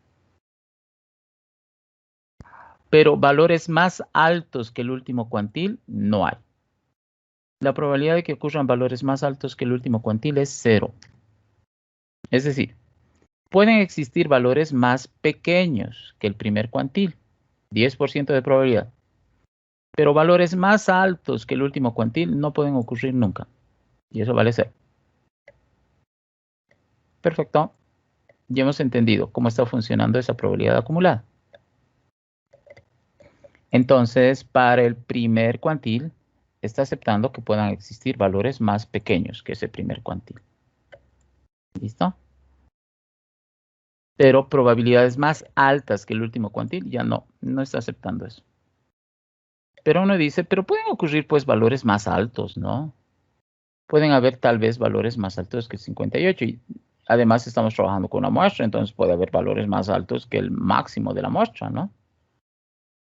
Pero valores más altos que el último cuantil no hay. La probabilidad de que ocurran valores más altos que el último cuantil es 0. Es decir, pueden existir valores más pequeños que el primer cuantil, 10% de probabilidad. Pero valores más altos que el último cuantil no pueden ocurrir nunca. Y eso vale 0. Perfecto. Ya hemos entendido cómo está funcionando esa probabilidad acumulada. Entonces, para el primer cuantil, está aceptando que puedan existir valores más pequeños que ese primer cuantil. ¿Listo? Pero probabilidades más altas que el último cuantil, ya no está aceptando eso. Pero uno dice, pero pueden ocurrir pues valores más altos, ¿no? Pueden haber tal vez valores más altos que 58 y además estamos trabajando con una muestra, entonces puede haber valores más altos que el máximo de la muestra, ¿no?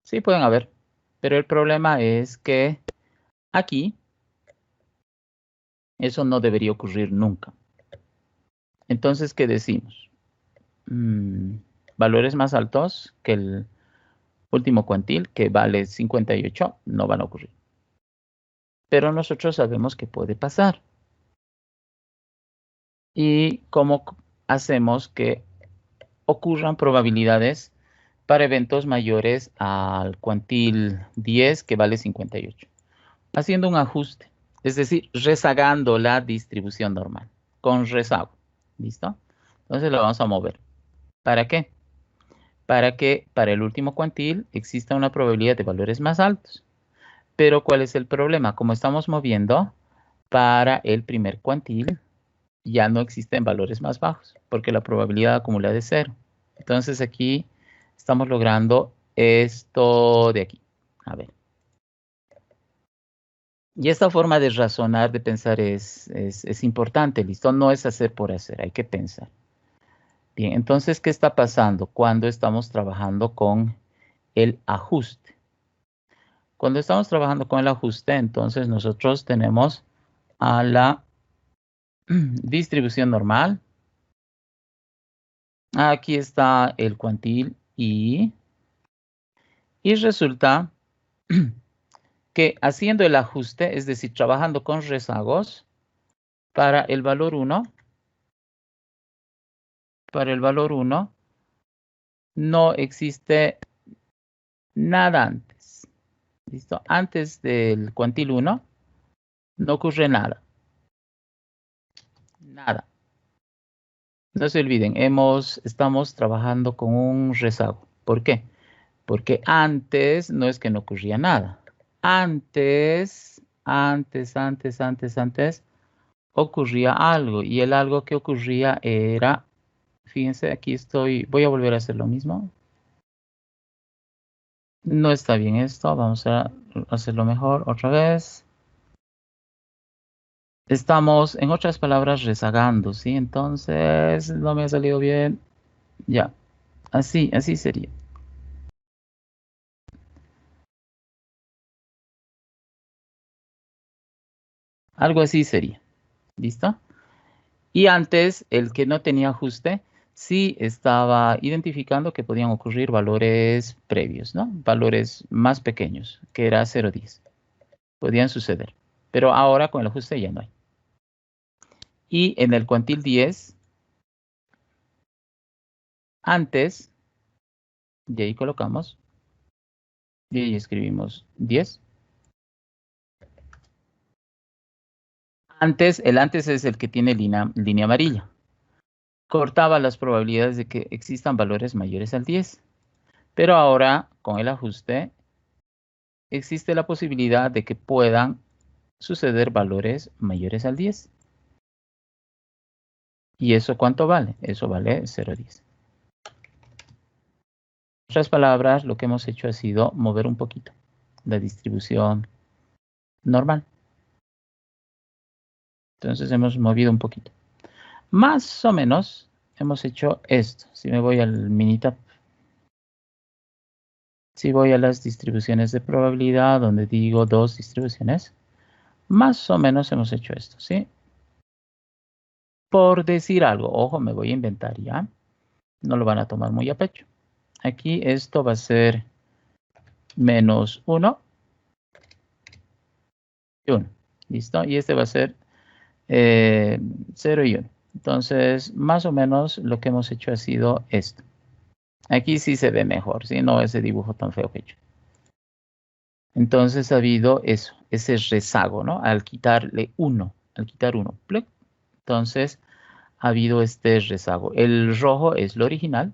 Sí, pueden haber, pero el problema es que aquí eso no debería ocurrir nunca. Entonces, ¿qué decimos? Valores más altos que el último cuantil, que vale 58, no van a ocurrir. Pero nosotros sabemos que puede pasar. ¿Y cómo hacemos que ocurran probabilidades para eventos mayores al cuantil 10, que vale 58? Haciendo un ajuste, es decir, rezagando la distribución normal, con rezago. ¿Listo? Entonces lo vamos a mover. ¿Para qué? Para que para el último cuantil exista una probabilidad de valores más altos. Pero ¿cuál es el problema? Como estamos moviendo, para el primer cuantil ya no existen valores más bajos, porque la probabilidad acumulada es 0. Entonces aquí estamos logrando esto de aquí. A ver. Y esta forma de razonar, de pensar es importante, ¿listo? No es hacer por hacer, hay que pensar. Bien, entonces, ¿qué está pasando cuando estamos trabajando con el ajuste? Cuando estamos trabajando con el ajuste, entonces nosotros tenemos a la distribución normal. Aquí está el cuantil y resulta que haciendo el ajuste, es decir, trabajando con rezagos, para el valor 1, no existe nada antes. ¿Listo? Antes del cuantil 1 no ocurre nada. Nada. No se olviden, estamos trabajando con un rezago. ¿Por qué? Porque antes no es que no ocurría nada. Antes ocurría algo. Y el algo que ocurría era, fíjense, aquí voy a volver a hacer lo mismo. No está bien esto, vamos a hacerlo mejor otra vez. Estamos, en otras palabras, rezagando, ¿sí? Entonces, no me ha salido bien. Ya, así sería. Algo así sería. ¿Listo? Y antes, el que no tenía ajuste, sí estaba identificando que podían ocurrir valores previos, ¿no? Valores más pequeños, que era 0,10. Podían suceder. Pero ahora con el ajuste ya no hay. Y en el cuantil 10, antes, y ahí colocamos, y ahí escribimos 10. El antes es el que tiene línea amarilla. Cortaba las probabilidades de que existan valores mayores al 10. Pero ahora, con el ajuste, existe la posibilidad de que puedan suceder valores mayores al 10. ¿Y eso cuánto vale? Eso vale 0,10. En otras palabras, lo que hemos hecho ha sido mover un poquito la distribución normal. Entonces hemos movido un poquito. Más o menos hemos hecho esto. Si me voy al Minitab, si voy a las distribuciones de probabilidad, donde digo 2 distribuciones, más o menos hemos hecho esto, ¿sí? Por decir algo, ojo, me voy a inventar ya. No lo van a tomar muy a pecho. Aquí esto va a ser menos 1 y 1. ¿Listo? Y este va a ser 0 y 1. Entonces, más o menos lo que hemos hecho ha sido esto. Aquí sí se ve mejor, ¿sí? No ese dibujo tan feo que he hecho. Entonces ha habido eso, ese rezago, ¿no? Al quitarle 1, entonces ha habido este rezago. El rojo es lo original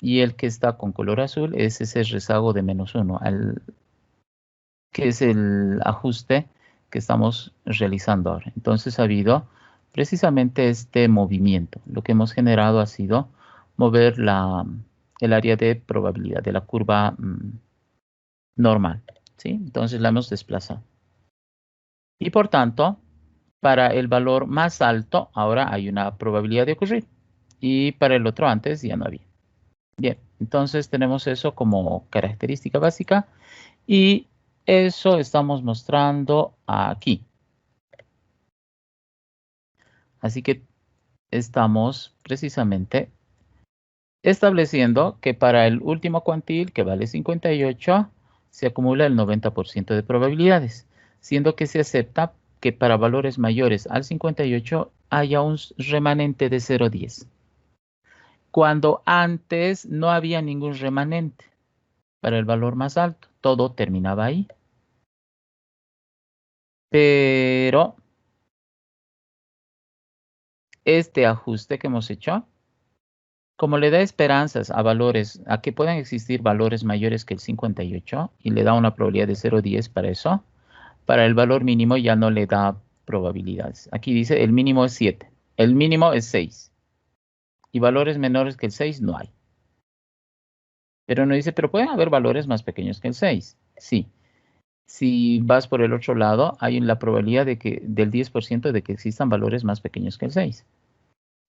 y el que está con color azul es ese rezago de menos 1, que es el ajuste que estamos realizando ahora. Entonces ha habido precisamente este movimiento. Lo que hemos generado ha sido mover el área de probabilidad de la curva normal, ¿sí? Entonces la hemos desplazado. Y por tanto, para el valor más alto, ahora hay una probabilidad de ocurrir. Y para el otro antes ya no había. Bien, entonces tenemos eso como característica básica. Y eso estamos mostrando aquí. Así que estamos precisamente estableciendo que para el último cuantil, que vale 58, se acumula el 90% de probabilidades, siendo que se acepta que para valores mayores al 58 haya un remanente de 0,10. Cuando antes no había ningún remanente para el valor más alto, todo terminaba ahí. Pero este ajuste que hemos hecho, como le da esperanzas a valores, a que puedan existir valores mayores que el 58 y le da una probabilidad de 0,10 para eso, para el valor mínimo ya no le da probabilidades. Aquí dice el mínimo es 7, el mínimo es 6 y valores menores que el 6 no hay. Pero no dice, pero pueden haber valores más pequeños que el 6. Sí. Si vas por el otro lado, hay la probabilidad del 10% de que existan valores más pequeños que el 6.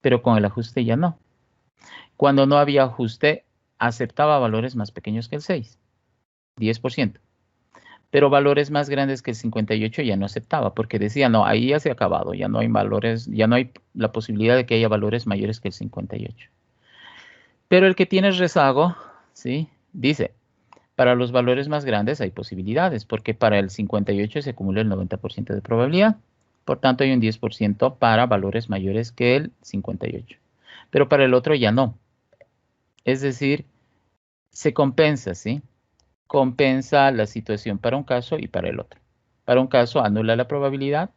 Pero con el ajuste ya no. Cuando no había ajuste, aceptaba valores más pequeños que el 6, 10%. Pero valores más grandes que el 58 ya no aceptaba, porque decía, no, ahí ya se ha acabado, ya no hay valores, ya no hay la posibilidad de que haya valores mayores que el 58. Pero el que tiene rezago, ¿sí? Dice, para los valores más grandes hay posibilidades, porque para el 58 se acumula el 90% de probabilidad. Por tanto, hay un 10% para valores mayores que el 58. Pero para el otro ya no. Es decir, se compensa, ¿sí? Compensa la situación para un caso y para el otro. Para un caso anula la probabilidad,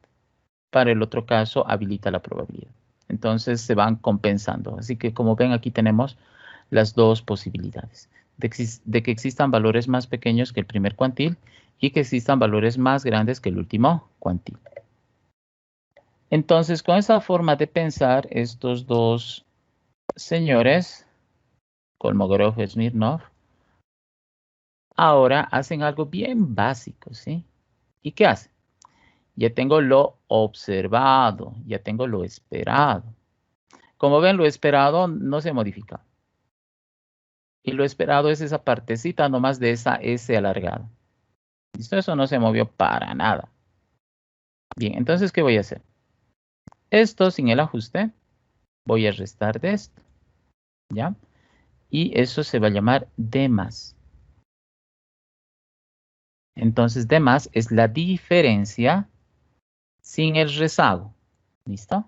para el otro caso habilita la probabilidad. Entonces se van compensando. Así que como ven aquí tenemos las dos posibilidades. De que existan valores más pequeños que el primer cuantil y que existan valores más grandes que el último cuantil. Entonces con esa forma de pensar, estos dos señores, Kolmogorov y Smirnov, ahora hacen algo bien básico, ¿sí? ¿Y qué hacen? Ya tengo lo observado, ya tengo lo esperado. Como ven, lo esperado no se modifica. Y lo esperado es esa partecita nomás de esa S alargada. ¿Listo? Eso no se movió para nada. Bien, entonces, ¿qué voy a hacer? Esto sin el ajuste, voy a restar de esto, ¿ya? Y eso se va a llamar D más. Entonces, D más es la diferencia sin el rezago. ¿Listo?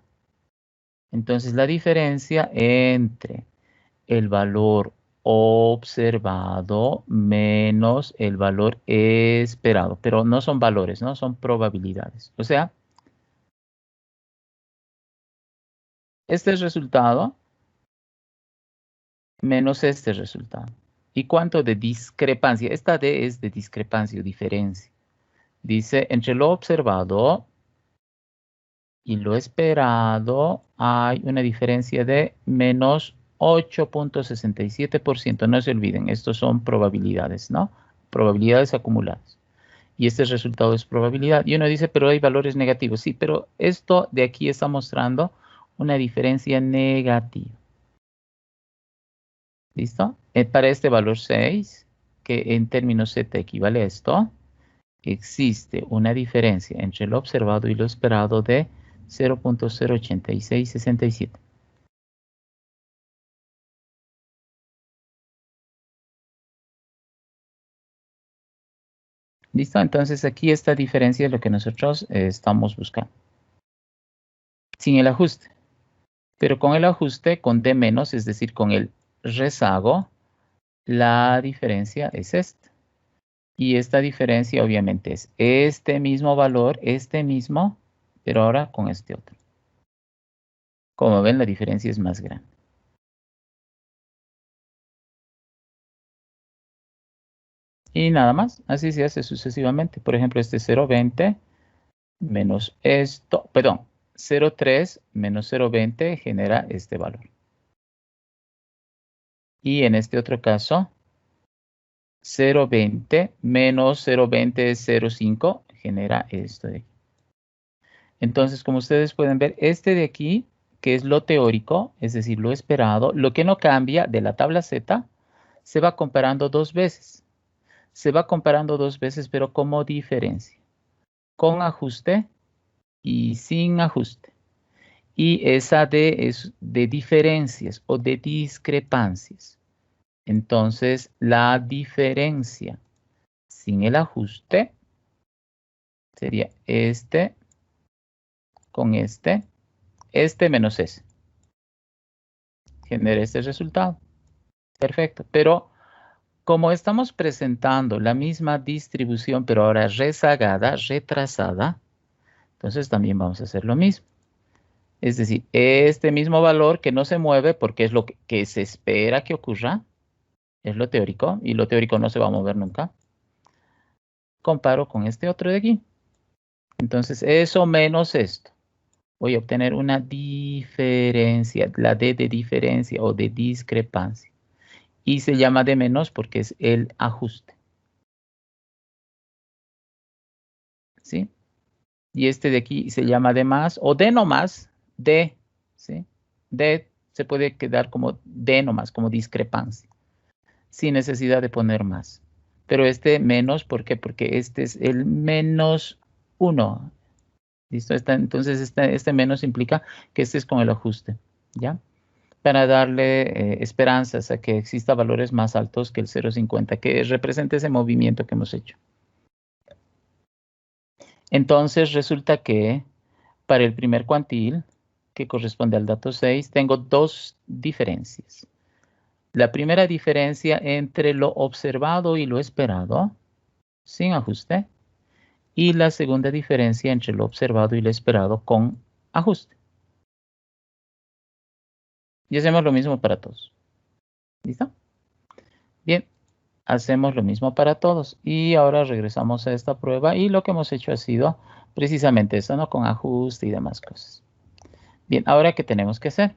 Entonces, la diferencia entre el valor observado menos el valor esperado. Pero no son valores, ¿no? Son probabilidades. O sea, este resultado menos este resultado. ¿Y cuánto de discrepancia? Esta D es de discrepancia o diferencia. Dice, entre lo observado y lo esperado hay una diferencia de menos 8.67%. No se olviden, estos son probabilidades, ¿no? Probabilidades acumuladas. Y este resultado es probabilidad. Y uno dice, pero hay valores negativos. Sí, pero esto de aquí está mostrando una diferencia negativa. ¿Listo? Para este valor 6, que en términos Z equivale a esto, existe una diferencia entre lo observado y lo esperado de 0.08667. ¿Listo? Entonces aquí esta diferencia es lo que nosotros estamos buscando. Sin el ajuste. Pero con el ajuste, con D menos, es decir, con el rezago, la diferencia es esta. Y esta diferencia obviamente es este mismo valor, este mismo, pero ahora con este otro. Como ven, la diferencia es más grande. Y nada más, así se hace sucesivamente. Por ejemplo, este 0,20 menos esto, perdón, 0,3 menos 0,20 genera este valor. Y en este otro caso, 0,20 menos 0,20 es 0,5 genera esto de aquí. Entonces, como ustedes pueden ver, este de aquí, que es lo teórico, es decir, lo esperado, lo que no cambia de la tabla Z, se va comparando dos veces. Se va comparando dos veces, pero como diferencia. Con ajuste y sin ajuste. Y esa D es de diferencias o de discrepancias. Entonces, la diferencia sin el ajuste sería este con este menos ese. Genera este resultado. Perfecto. Pero como estamos presentando la misma distribución, pero ahora rezagada, retrasada, entonces también vamos a hacer lo mismo. Es decir, este mismo valor que no se mueve porque es lo que se espera que ocurra, es lo teórico, y lo teórico no se va a mover nunca. Comparo con este otro de aquí. Entonces, eso menos esto. Voy a obtener una diferencia, la D de diferencia o de discrepancia. Y se llama de menos porque es el ajuste. ¿Sí? Y este de aquí se llama de más o de no más, D, ¿sí? D Se puede quedar como D nomás, como discrepancia, sin necesidad de poner más. Pero este menos, ¿por qué? Porque este es el menos 1. ¿Listo? Entonces este menos implica que este es con el ajuste, ¿ya? Para darle esperanzas a que exista valores más altos que el 0,50, que representa ese movimiento que hemos hecho. Entonces resulta que para el primer cuantil, que corresponde al dato 6, tengo dos diferencias. La primera diferencia entre lo observado y lo esperado, sin ajuste, y la segunda diferencia entre lo observado y lo esperado con ajuste. Y hacemos lo mismo para todos. ¿Listo? Bien, hacemos lo mismo para todos. Y ahora regresamos a esta prueba y lo que hemos hecho ha sido precisamente eso, ¿no? Con ajuste y demás cosas. Bien, ahora ¿qué tenemos que hacer?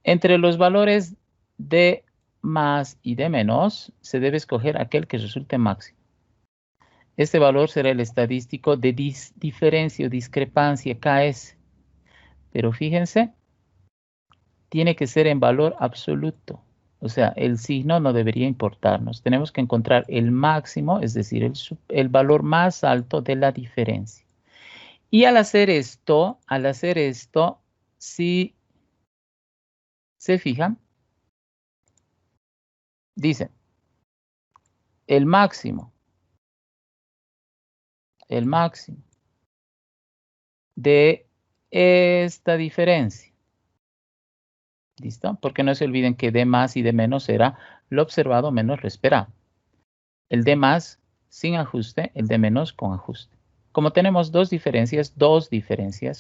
Entre los valores de más y de menos, se debe escoger aquel que resulte máximo. Este valor será el estadístico de diferencia o discrepancia, KS. Pero fíjense, tiene que ser en valor absoluto. O sea, el signo no debería importarnos. Tenemos que encontrar el máximo, es decir, el valor más alto de la diferencia. Y al hacer esto, si se fijan, dice, el máximo de esta diferencia. ¿Listo? Porque no se olviden que de más y de menos será lo observado menos lo esperado. El de más sin ajuste, el de menos con ajuste. Como tenemos dos diferencias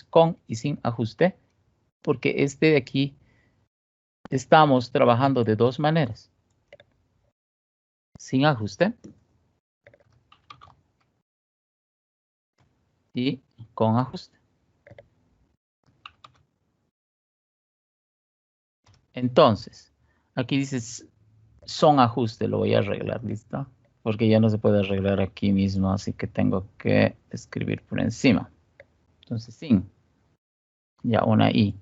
con y sin ajuste, porque este de aquí estamos trabajando de dos maneras. Sin ajuste y con ajuste. Entonces, aquí dice son ajuste, lo voy a arreglar, ¿listo? Porque ya no se puede arreglar aquí mismo, así que tengo que escribir por encima. Entonces, sin. Ya, una I.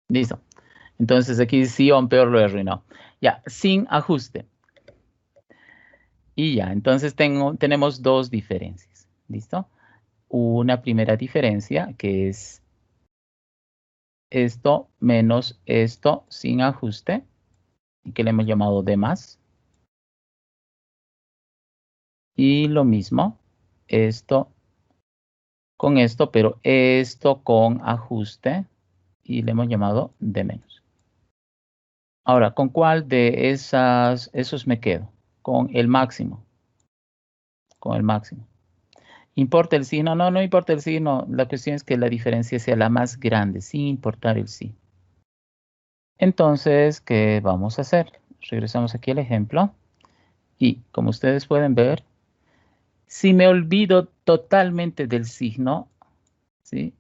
Listo. Entonces, aquí sí o peor lo he arruinado. Ya, sin ajuste. Y ya, entonces tenemos dos diferencias. ¿Listo? Una primera diferencia que es esto menos esto sin ajuste, y que le hemos llamado de más. Y lo mismo, esto con esto, pero esto con ajuste, y le hemos llamado de menos. Ahora, ¿con cuál de esos me quedo? Con el máximo. Con el máximo. ¿Importa el signo? No, no importa el signo. La cuestión es que la diferencia sea la más grande, sin importar el signo. Entonces, ¿qué vamos a hacer? Regresamos aquí al ejemplo. Y como ustedes pueden ver, si me olvido totalmente del signo, ¿sí?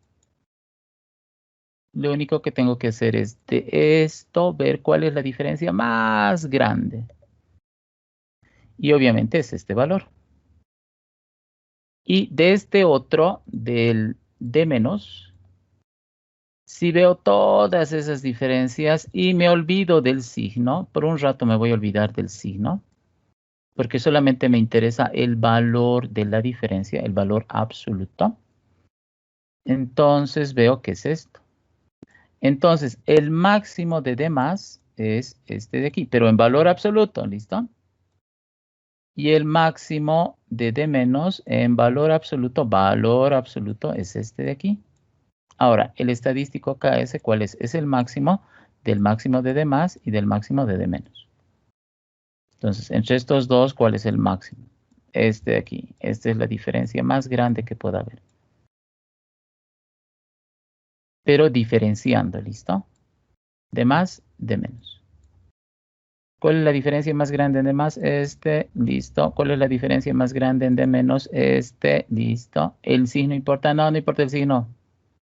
Lo único que tengo que hacer es de esto ver cuál es la diferencia más grande. Y obviamente es este valor. Y de este otro, del de menos, si veo todas esas diferencias y me olvido del signo, por un rato me voy a olvidar del signo, porque solamente me interesa el valor de la diferencia, el valor absoluto. Entonces veo que es esto. Entonces, el máximo de D más es este de aquí, pero en valor absoluto, ¿listo? Y el máximo de D menos en valor absoluto es este de aquí. Ahora, el estadístico KS, ¿cuál es? Es el máximo del máximo de D más y del máximo de D menos. Entonces, entre estos dos, ¿cuál es el máximo? Este de aquí. Esta es la diferencia más grande que pueda haber. Pero diferenciando, ¿listo? De más, de menos. ¿Cuál es la diferencia más grande en D más? Este, listo. ¿Cuál es la diferencia más grande en D menos? Este, listo. ¿El signo importa? No, no importa el signo.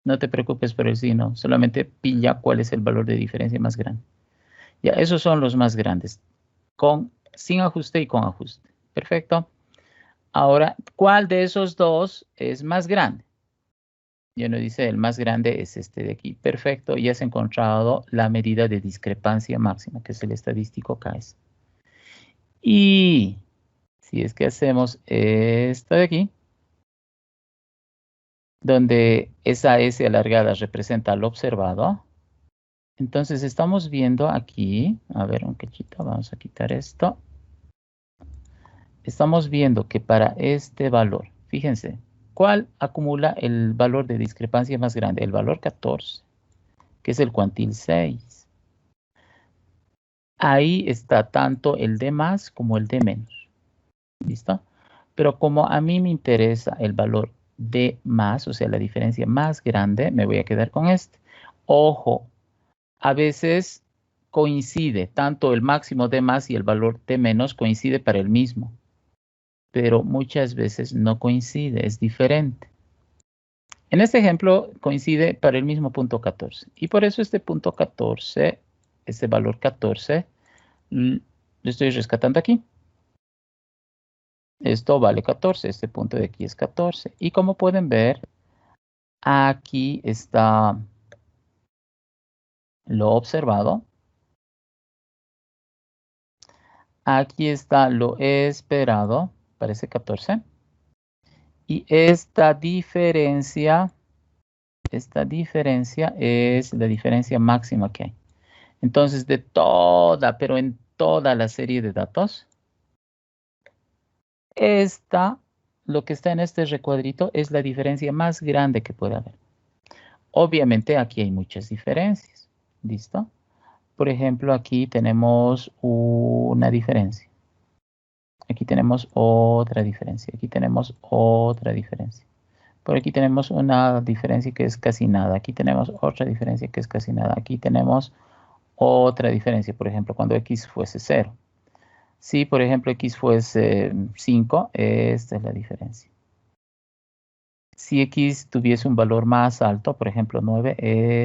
No te preocupes por el signo. Solamente pilla cuál es el valor de diferencia más grande. Ya, esos son los más grandes. Sin ajuste y con ajuste. Perfecto. Ahora, ¿cuál de esos dos es más grande? Y uno dice, el más grande es este de aquí. Perfecto, ya has encontrado la medida de discrepancia máxima, que es el estadístico KS. Y si es que hacemos esta de aquí, donde esa S alargada representa al observado, entonces estamos viendo aquí, a ver un cachito, vamos a quitar esto. Estamos viendo que para este valor, fíjense, ¿cuál acumula el valor de discrepancia más grande? El valor 14, que es el cuantil 6. Ahí está tanto el de más como el de menos. ¿Listo? Pero como a mí me interesa el valor de más, o sea, la diferencia más grande, me voy a quedar con este. Ojo, a veces coincide, tanto el máximo de más y el valor de menos coincide para el mismo, pero muchas veces no coincide, es diferente. En este ejemplo coincide para el mismo punto 14 y por eso este punto 14, este valor 14, lo estoy rescatando aquí. Esto vale 14, este punto de aquí es 14. Y como pueden ver, aquí está lo observado. Aquí está lo esperado, parece 14. Y esta diferencia es la diferencia máxima que hay. Entonces, de toda, pero en toda la serie de datos, lo que está en este recuadrito es la diferencia más grande que puede haber. Obviamente aquí hay muchas diferencias, ¿listo? Por ejemplo, aquí tenemos una diferencia. Aquí tenemos otra diferencia. Aquí tenemos otra diferencia. Por aquí tenemos una diferencia que es casi nada. Aquí tenemos otra diferencia que es casi nada. Aquí tenemos otra diferencia. Por ejemplo, cuando x fuese 0. Si, por ejemplo, x fuese 5, esta es la diferencia. Si x tuviese un valor más alto, por ejemplo 9,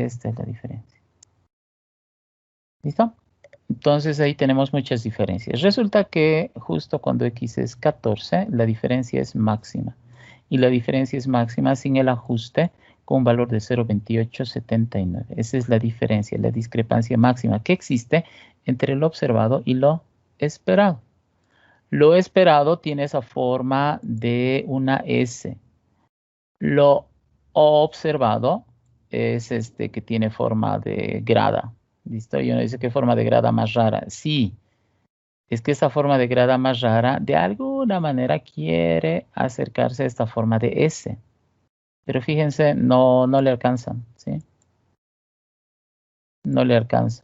esta es la diferencia. ¿Listo? Entonces ahí tenemos muchas diferencias. Resulta que justo cuando x es 14, la diferencia es máxima. Y la diferencia es máxima sin el ajuste con un valor de 0,2879. Esa es la diferencia, la discrepancia máxima que existe entre lo observado y lo esperado. Lo esperado tiene esa forma de una S. Lo observado es este que tiene forma de grada. ¿Listo? Y uno dice, ¿qué forma de grada más rara? Sí, es que esa forma de grada más rara de alguna manera quiere acercarse a esta forma de S. Pero fíjense, no le alcanzan, ¿sí? No le alcanza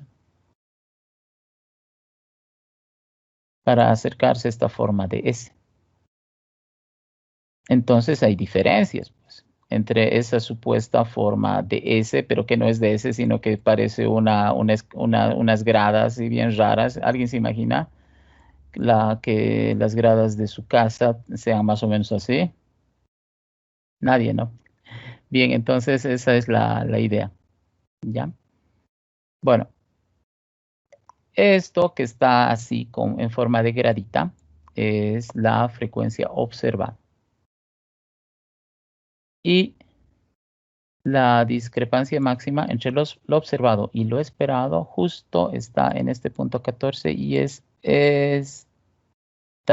para acercarse a esta forma de S. Entonces hay diferencias, pues, entre esa supuesta forma de S, pero que no es de S, sino que parece unas gradas y bien raras. ¿Alguien se imagina que las gradas de su casa sean más o menos así? Nadie, ¿no? Bien, entonces esa es la idea, ¿ya? Bueno, esto que está así en forma de gradita es la frecuencia observada. Y la discrepancia máxima entre lo observado y lo esperado justo está en este punto 14 y es esta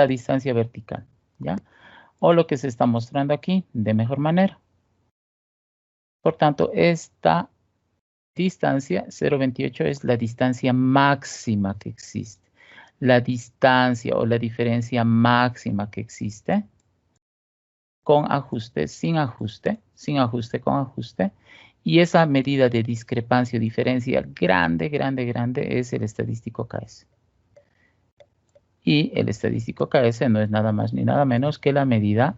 distancia vertical, ¿ya? O lo que se está mostrando aquí de mejor manera. Por tanto, esta distancia 0,28 es la distancia máxima que existe. La distancia o la diferencia máxima que existe con ajuste, sin ajuste, sin ajuste, con ajuste. Y esa medida de discrepancia o diferencia grande, grande, grande es el estadístico KS. Y el estadístico KS no es nada más ni nada menos que la medida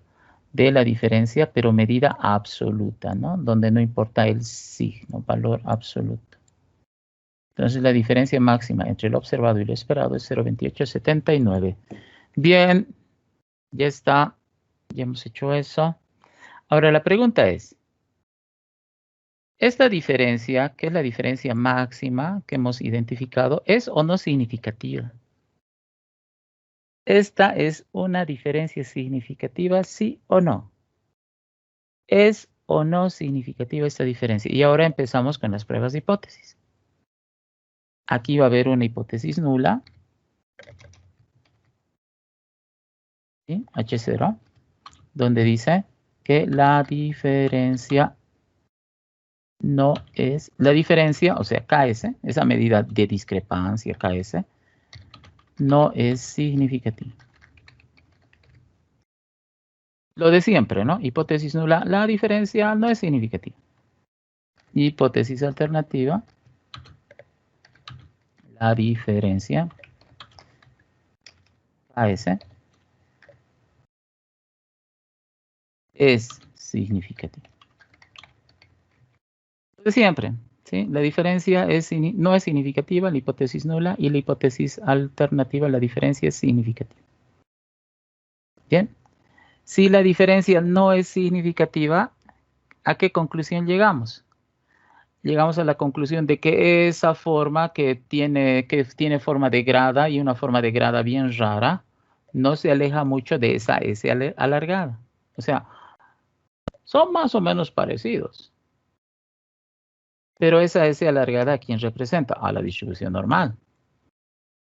de la diferencia, pero medida absoluta, ¿no? Donde no importa el signo, valor absoluto. Entonces la diferencia máxima entre lo observado y lo esperado es 0,2879. Bien, ya está, ya hemos hecho eso. Ahora la pregunta es, ¿esta diferencia, que es la diferencia máxima que hemos identificado, es o no significativa? ¿Esta es una diferencia significativa, sí o no? ¿Es o no significativa esta diferencia. Y ahora empezamos con las pruebas de hipótesis. Aquí va a haber una hipótesis nula, ¿sí? H0, donde dice que la diferencia no es, la diferencia, o sea, KS, esa medida de discrepancia KS, no es significativa. Lo de siempre, ¿no? Hipótesis nula, la diferencia no es significativa. Hipótesis alternativa, la diferencia KS es significativa. Lo de siempre, ¿sí? La diferencia no es significativa, la hipótesis nula, y la hipótesis alternativa, la diferencia es significativa. Bien. Si la diferencia no es significativa, ¿a qué conclusión llegamos? Llegamos a la conclusión de que esa forma que tiene forma de grada y una forma de grada bien rara, no se aleja mucho de esa S alargada. O sea, son más o menos parecidos. Pero esa S alargada, ¿a quién representa? A la distribución normal.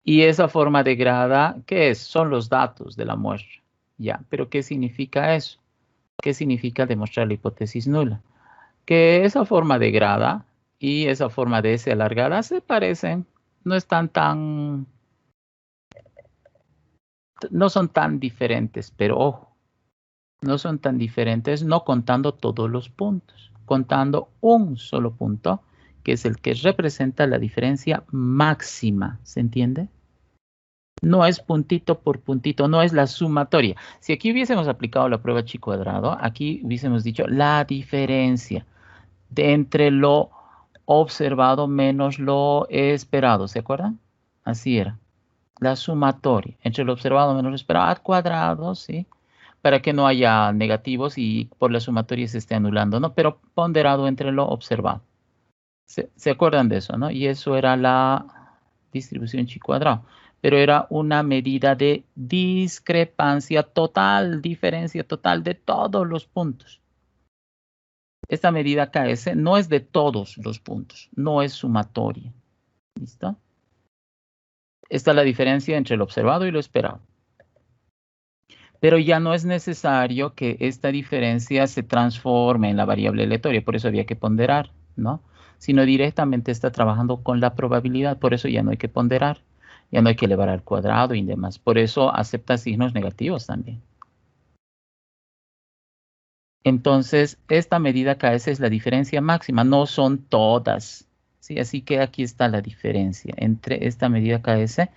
Y esa forma de grada, ¿qué es? Son los datos de la muestra. Ya, pero ¿qué significa eso? ¿Qué significa demostrar la hipótesis nula? Que esa forma de grada y esa forma de S alargada se parecen, no son tan diferentes, pero ojo, no son tan diferentes no contando todos los puntos, contando un solo punto, que es el que representa la diferencia máxima, ¿se entiende? No es puntito por puntito, no es la sumatoria. Si aquí hubiésemos aplicado la prueba chi cuadrado, aquí hubiésemos dicho la diferencia de entre lo observado menos lo esperado, ¿se acuerdan? Así era. La sumatoria entre lo observado menos lo esperado al cuadrado, ¿sí? Para que no haya negativos y por la sumatoria se esté anulando, ¿no? Pero ponderado entre lo observado. ¿Se acuerdan de eso, no? Y eso era la distribución chi cuadrado. Pero era una medida de discrepancia total, diferencia total de todos los puntos. Esta medida KS no es de todos los puntos, no es sumatoria. ¿Listo? Esta es la diferencia entre lo observado y lo esperado. Pero ya no es necesario que esta diferencia se transforme en la variable aleatoria, por eso había que ponderar, ¿no? Sino directamente está trabajando con la probabilidad, por eso ya no hay que ponderar, ya no hay que elevar al cuadrado y demás. Por eso acepta signos negativos también. Entonces, esta medida KS es la diferencia máxima, no son todas. ¿Sí? Así que aquí está la diferencia entre esta medida KS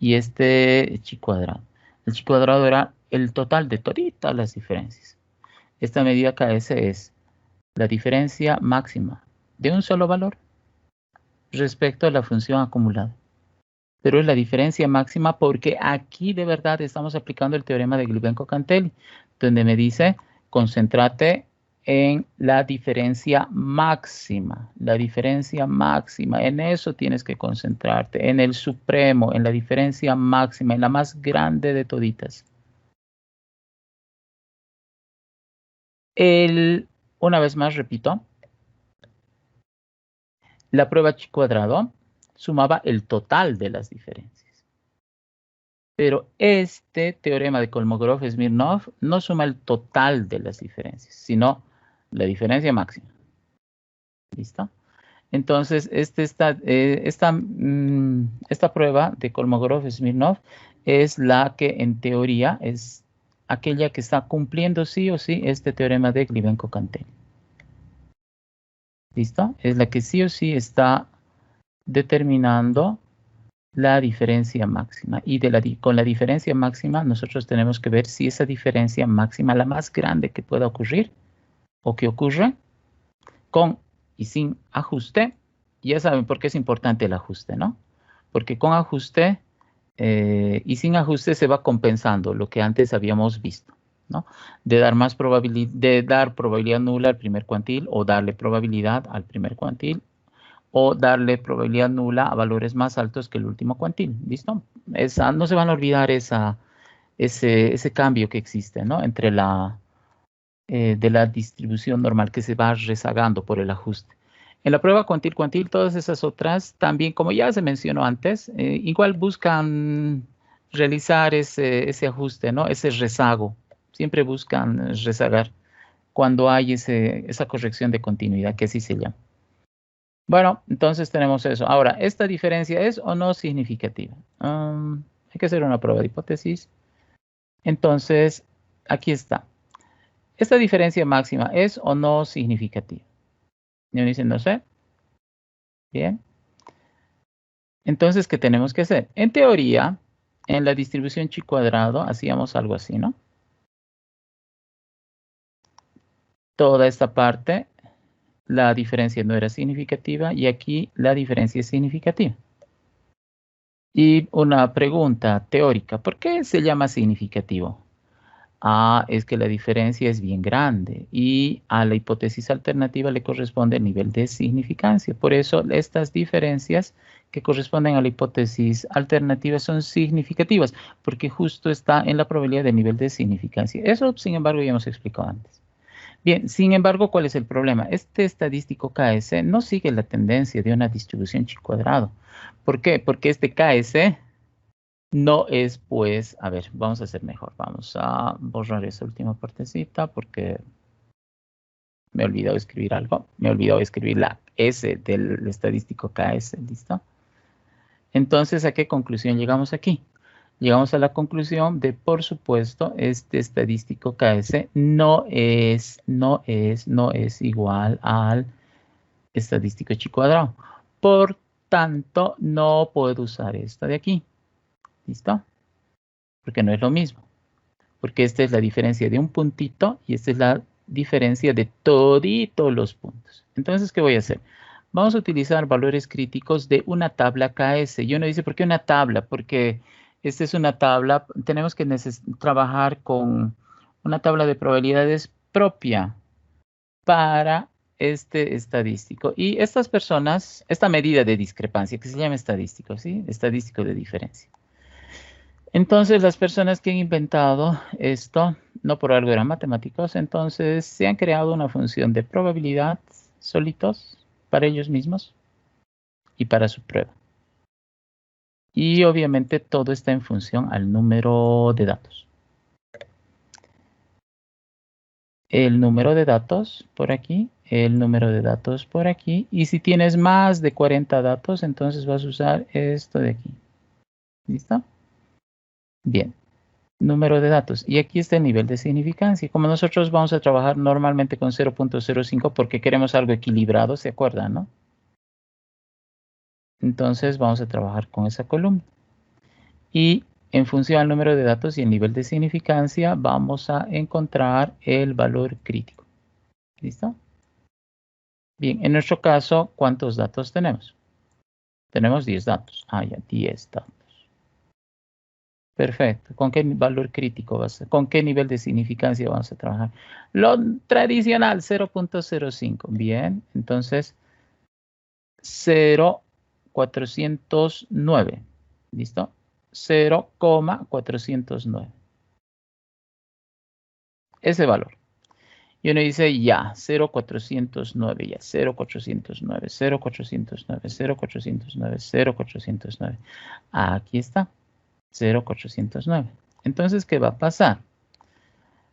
y este chi cuadrado. El chi cuadrado era el total de todas las diferencias. Esta medida KS es la diferencia máxima de un solo valor respecto a la función acumulada. Pero es la diferencia máxima porque aquí de verdad estamos aplicando el teorema de Glibenko-Cantelli, donde me dice, concéntrate en la diferencia máxima, en eso tienes que concentrarte, en el supremo, en la diferencia máxima, en la más grande de toditas. Una vez más repito, la prueba chi cuadrado sumaba el total de las diferencias. Pero este teorema de Kolmogorov-Smirnov no suma el total de las diferencias, sino la diferencia máxima. ¿Listo? Entonces, esta prueba de Kolmogorov-Smirnov es la que en teoría es aquella que está cumpliendo sí o sí este teorema de Glibenko-Cantelli. ¿Listo? Es la que sí o sí está determinando la diferencia máxima. Y con la diferencia máxima nosotros tenemos que ver si esa diferencia máxima, la más grande que pueda ocurrir o que ocurre, con y sin ajuste. Ya saben por qué es importante el ajuste, ¿no? Porque con ajuste y sin ajuste se va compensando lo que antes habíamos visto, ¿no? De dar probabilidad nula al primer cuantil o darle probabilidad al primer cuantil o darle probabilidad nula a valores más altos que el último cuantil, ¿listo? No se van a olvidar ese cambio que existe, ¿no? Entre de la distribución normal que se va rezagando por el ajuste. En la prueba cuantil-cuantil, todas esas otras también, como ya se mencionó antes, igual buscan realizar ese ajuste, ¿no? Ese rezago. Siempre buscan rezagar cuando hay esa corrección de continuidad, que así se llama. Bueno, entonces tenemos eso. Ahora, ¿esta diferencia es o no significativa? Hay que hacer una prueba de hipótesis. Entonces, aquí está. ¿Esta diferencia máxima es o no significativa? Y me dicen, no sé. Bien. Entonces, ¿qué tenemos que hacer? En teoría, en la distribución chi cuadrado, hacíamos algo así, ¿no? Toda esta parte, la diferencia no era significativa y aquí la diferencia es significativa. Y una pregunta teórica, ¿por qué se llama significativo? Es que la diferencia es bien grande y a la hipótesis alternativa le corresponde el nivel de significancia. Por eso estas diferencias que corresponden a la hipótesis alternativa son significativas, porque justo está en la probabilidad del nivel de significancia. Eso, sin embargo, ya hemos explicado antes. Bien, sin embargo, ¿cuál es el problema? Este estadístico KS no sigue la tendencia de una distribución chi cuadrado. ¿Por qué? Porque este KS no es, pues, a ver, vamos a hacer mejor. Vamos a borrar esa última partecita porque me he olvidado escribir algo. Me he olvidado escribir la S del estadístico KS, ¿listo? Entonces, ¿a qué conclusión llegamos aquí? Llegamos a la conclusión de, por supuesto, este estadístico KS no es igual al estadístico chi cuadrado. Por tanto, no puedo usar esto de aquí. ¿Listo? Porque no es lo mismo. Porque esta es la diferencia de un puntito y esta es la diferencia de toditos los puntos. Entonces, ¿qué voy a hacer? Vamos a utilizar valores críticos de una tabla KS. Y uno dice, ¿por qué una tabla? Porque esta es una tabla, tenemos que trabajar con una tabla de probabilidades propia para este estadístico. Y estas personas, esta medida de discrepancia, que se llama estadístico, ¿sí? Estadístico de diferencia. Entonces, las personas que han inventado esto, no por algo eran matemáticos, entonces se han creado una función de probabilidad solitos para ellos mismos y para su prueba. Y obviamente todo está en función al número de datos. El número de datos por aquí, el número de datos por aquí. Y si tienes más de 40 datos, entonces vas a usar esto de aquí. ¿Listo? Bien. Número de datos. Y aquí está el nivel de significancia. Como nosotros vamos a trabajar normalmente con 0.05 porque queremos algo equilibrado, ¿se acuerdan, no? Entonces vamos a trabajar con esa columna. Y en función al número de datos y el nivel de significancia, vamos a encontrar el valor crítico. ¿Listo? Bien, en nuestro caso, ¿cuántos datos tenemos? Tenemos 10 datos. Ya, 10 datos. Perfecto. ¿Con qué valor crítico con qué nivel de significancia vamos a trabajar? Lo tradicional, 0.05. Bien, entonces 0,409. ¿Listo? 0,409. Ese valor. Y uno dice, ya, 0,409, ya, 0,409, 0,409, 0,409, 0,409. Aquí está. 0,409. Entonces, ¿qué va a pasar?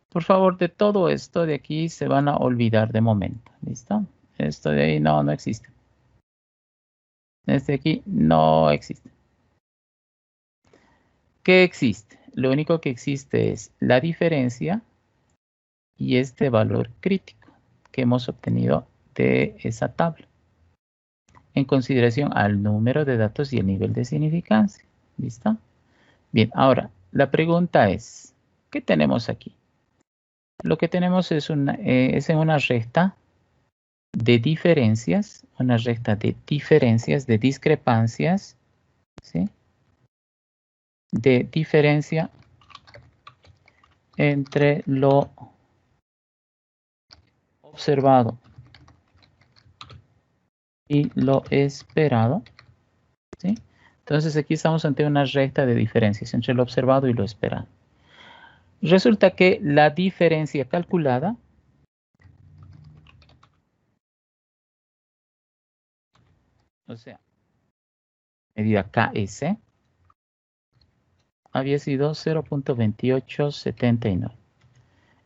Por favor, de todo esto de aquí se van a olvidar de momento. ¿Listo? Esto de ahí no existe. Este de aquí no existe. ¿Qué existe? Lo único que existe es la diferencia y este valor crítico que hemos obtenido de esa tabla en consideración al número de datos y el nivel de significancia. ¿Listo? Bien, ahora, la pregunta es, ¿qué tenemos aquí? Lo que tenemos es en una recta de diferencias, de discrepancias, ¿sí? De diferencia entre lo observado y lo esperado, ¿sí? Entonces aquí estamos ante una recta de diferencias entre lo observado y lo esperado. Resulta que la diferencia calculada O sea, medida KS había sido 0.2879.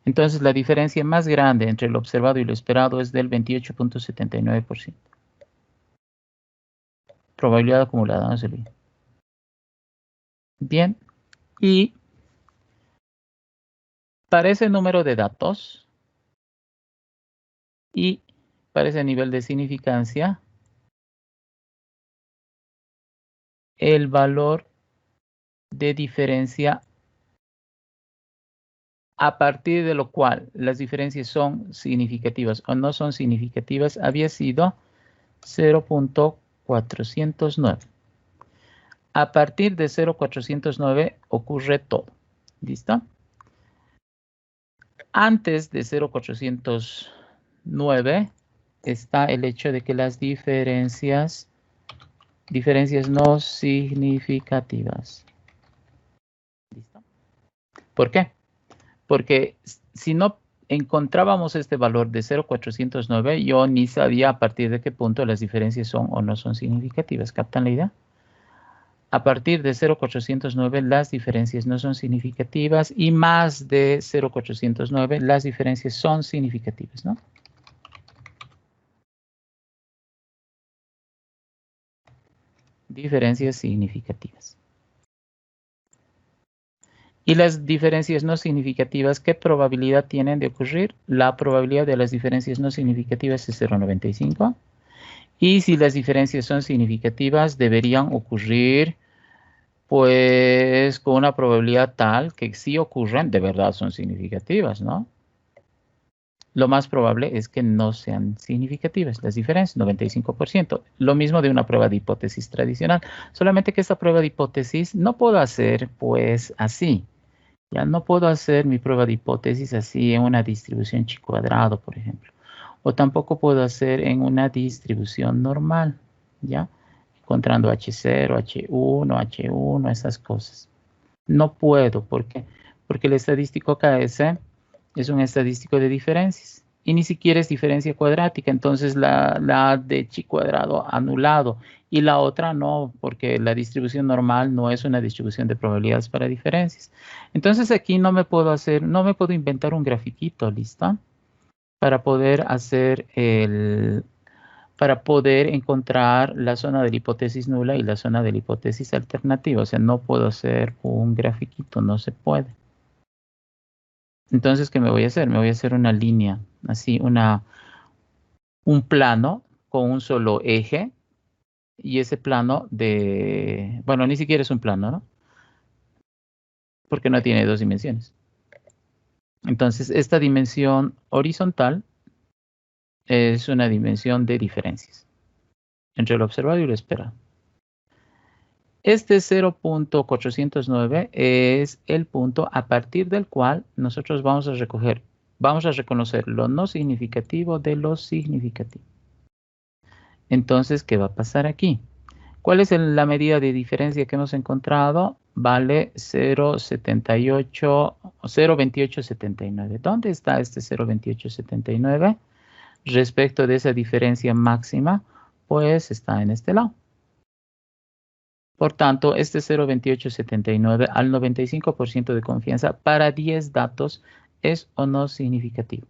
Entonces, la diferencia más grande entre lo observado y lo esperado es del 28.79%. Probabilidad acumulada, no se olvide. Bien, y para ese número de datos y para ese nivel de significancia, el valor de diferencia a partir de lo cual las diferencias son significativas o no son significativas había sido 0.409. A partir de 0.409 ocurre todo. ¿Listo? Antes de 0.409 está el hecho de que las diferencias no significativas. ¿Listo? ¿Por qué? Porque si no encontrábamos este valor de 0.409, yo ni sabía a partir de qué punto las diferencias son o no son significativas. ¿Captan la idea? A partir de 0.409 las diferencias no son significativas y más de 0.409 las diferencias son significativas, ¿no? Diferencias significativas. Y las diferencias no significativas, ¿qué probabilidad tienen de ocurrir? La probabilidad de las diferencias no significativas es 0.95. Y si las diferencias son significativas, deberían ocurrir pues con una probabilidad tal que si ocurren, de verdad son significativas, ¿no? Lo más probable es que no sean significativas las diferencias, 95%. Lo mismo de una prueba de hipótesis tradicional, solamente que esta prueba de hipótesis no puedo hacer pues así. Ya no puedo hacer mi prueba de hipótesis así en una distribución chi cuadrado, por ejemplo. O tampoco puedo hacer en una distribución normal, ¿ya? Encontrando H0, H1, H1, esas cosas. No puedo, ¿por qué? Porque el estadístico KS es un estadístico de diferencias. Y ni siquiera es diferencia cuadrática, entonces la de chi cuadrado anulado. Y la otra no, porque la distribución normal no es una distribución de probabilidades para diferencias. Entonces aquí no me puedo inventar un grafiquito, ¿listo? Para poder para poder encontrar la zona de la hipótesis nula y la zona de la hipótesis alternativa. O sea, no puedo hacer un grafiquito, no se puede. Entonces, ¿qué me voy a hacer? Me voy a hacer una línea, así, un plano con un solo eje. Y ese plano bueno, ni siquiera es un plano, ¿no? Porque no tiene dos dimensiones. Entonces, esta dimensión horizontal es una dimensión de diferencias entre lo observado y lo esperado. Este 0.409 es el punto a partir del cual nosotros vamos a reconocer lo no significativo de lo significativo. Entonces, ¿qué va a pasar aquí? ¿Cuál es la medida de diferencia que hemos encontrado? Vale 0.2879. ¿Dónde está este 0.2879? Respecto de esa diferencia máxima, pues está en este lado. Por tanto, este 0.2879 al 95% de confianza para 10 datos es o no significativo.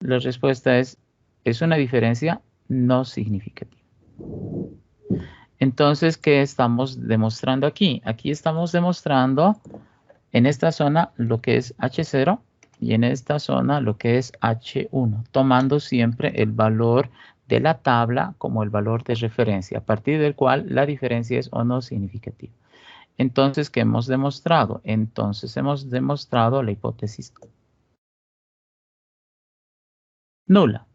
La respuesta es una diferencia no significativa. Entonces, ¿qué estamos demostrando aquí? Aquí estamos demostrando en esta zona lo que es H0 y en esta zona lo que es H1, tomando siempre el valor de la tabla como el valor de referencia, a partir del cual la diferencia es o no significativa. Entonces, ¿qué hemos demostrado? Entonces, hemos demostrado la hipótesis nula.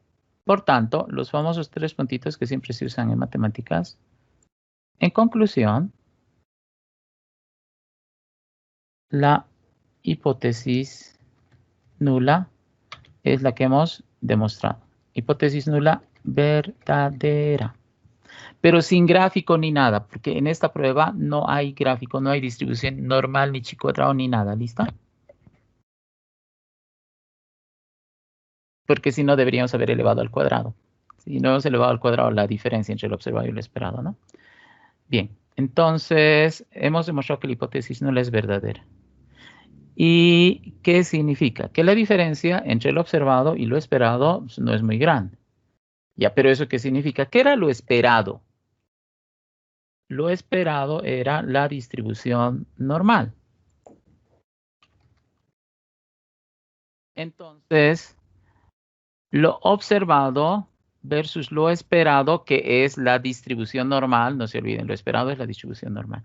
Por tanto, los famosos 3 puntitos que siempre se usan en matemáticas. En conclusión, la hipótesis nula es la que hemos demostrado. Hipótesis nula verdadera. Pero sin gráfico ni nada, porque en esta prueba no hay gráfico, no hay distribución normal, ni chi cuadrado, ni nada. ¿Listo? Porque si no, deberíamos haber elevado al cuadrado. Y no hemos elevado al cuadrado la diferencia entre lo observado y lo esperado, ¿no? Bien, entonces hemos demostrado que la hipótesis nula es verdadera. ¿Y qué significa? Que la diferencia entre lo observado y lo esperado pues, no es muy grande. Ya, pero ¿eso qué significa? ¿Qué era lo esperado? Lo esperado era la distribución normal. Entonces, lo observado versus lo esperado, que es la distribución normal, no se olviden, lo esperado es la distribución normal.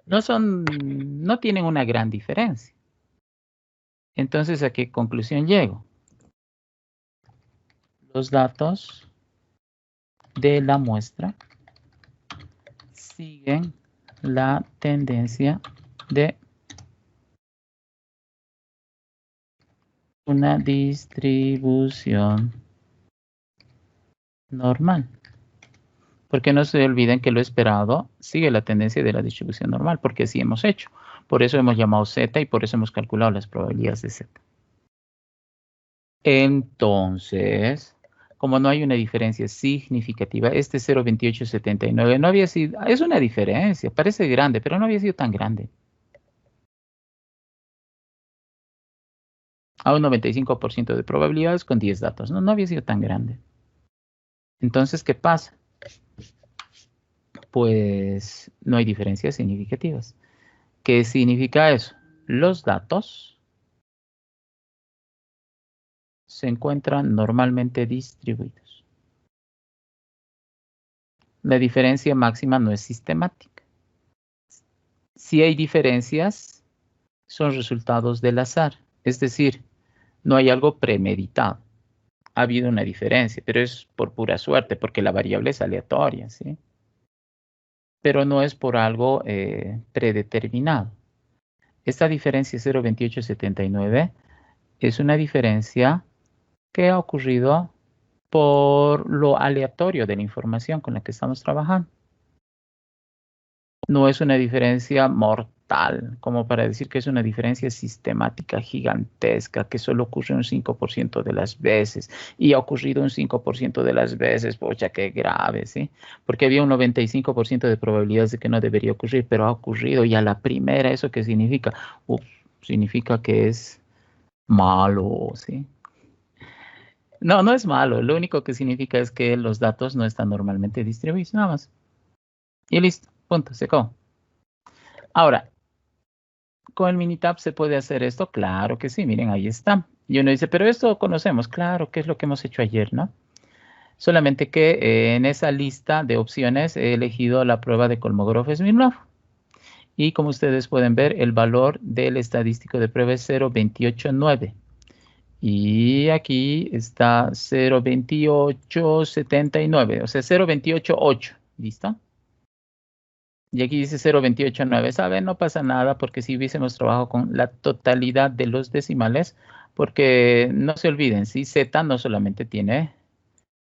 No tienen una gran diferencia. Entonces, ¿a qué conclusión llego? Los datos de la muestra siguen la tendencia de una distribución normal. Porque no se olviden que lo esperado sigue la tendencia de la distribución normal, porque así hemos hecho. Por eso hemos llamado Z y por eso hemos calculado las probabilidades de Z. Entonces, como no hay una diferencia significativa, este 0,2879 no había sido, es una diferencia, parece grande, pero no había sido tan grande. A un 95% de probabilidades con 10 datos, no había sido tan grande. Entonces, ¿qué pasa? Pues no hay diferencias significativas. ¿Qué significa eso? Los datos se encuentran normalmente distribuidos. La diferencia máxima no es sistemática. Si hay diferencias, son resultados del azar. Es decir, no hay algo premeditado. Ha habido una diferencia, pero es por pura suerte, porque la variable es aleatoria, ¿sí? Pero no es por algo predeterminado. Esta diferencia 0,2879 es una diferencia que ha ocurrido por lo aleatorio de la información con la que estamos trabajando. No es una diferencia mortal, como para decir que es una diferencia sistemática gigantesca, que solo ocurre un 5% de las veces, y ha ocurrido un 5% de las veces, pocha, qué grave, ¿sí? Porque había un 95% de probabilidades de que no debería ocurrir, pero ha ocurrido, y a la primera, ¿eso qué significa? Significa que es malo, ¿sí? No es malo, lo único que significa es que los datos no están normalmente distribuidos, nada más. Y listo, punto, se acabó. Ahora, ¿con el Minitab se puede hacer esto? Claro que sí, miren, ahí está. Y uno dice, pero esto conocemos, claro, que es lo que hemos hecho ayer, ¿no? Solamente que en esa lista de opciones he elegido la prueba de Kolmogorov-Smirnov. Y como ustedes pueden ver, el valor del estadístico de prueba es 0,289. Y aquí está 0,2879, o sea, 0,288, ¿listo? Y aquí dice 0,289, ¿saben? No pasa nada porque si hubiésemos trabajado con la totalidad de los decimales, porque no se olviden, si Z no solamente tiene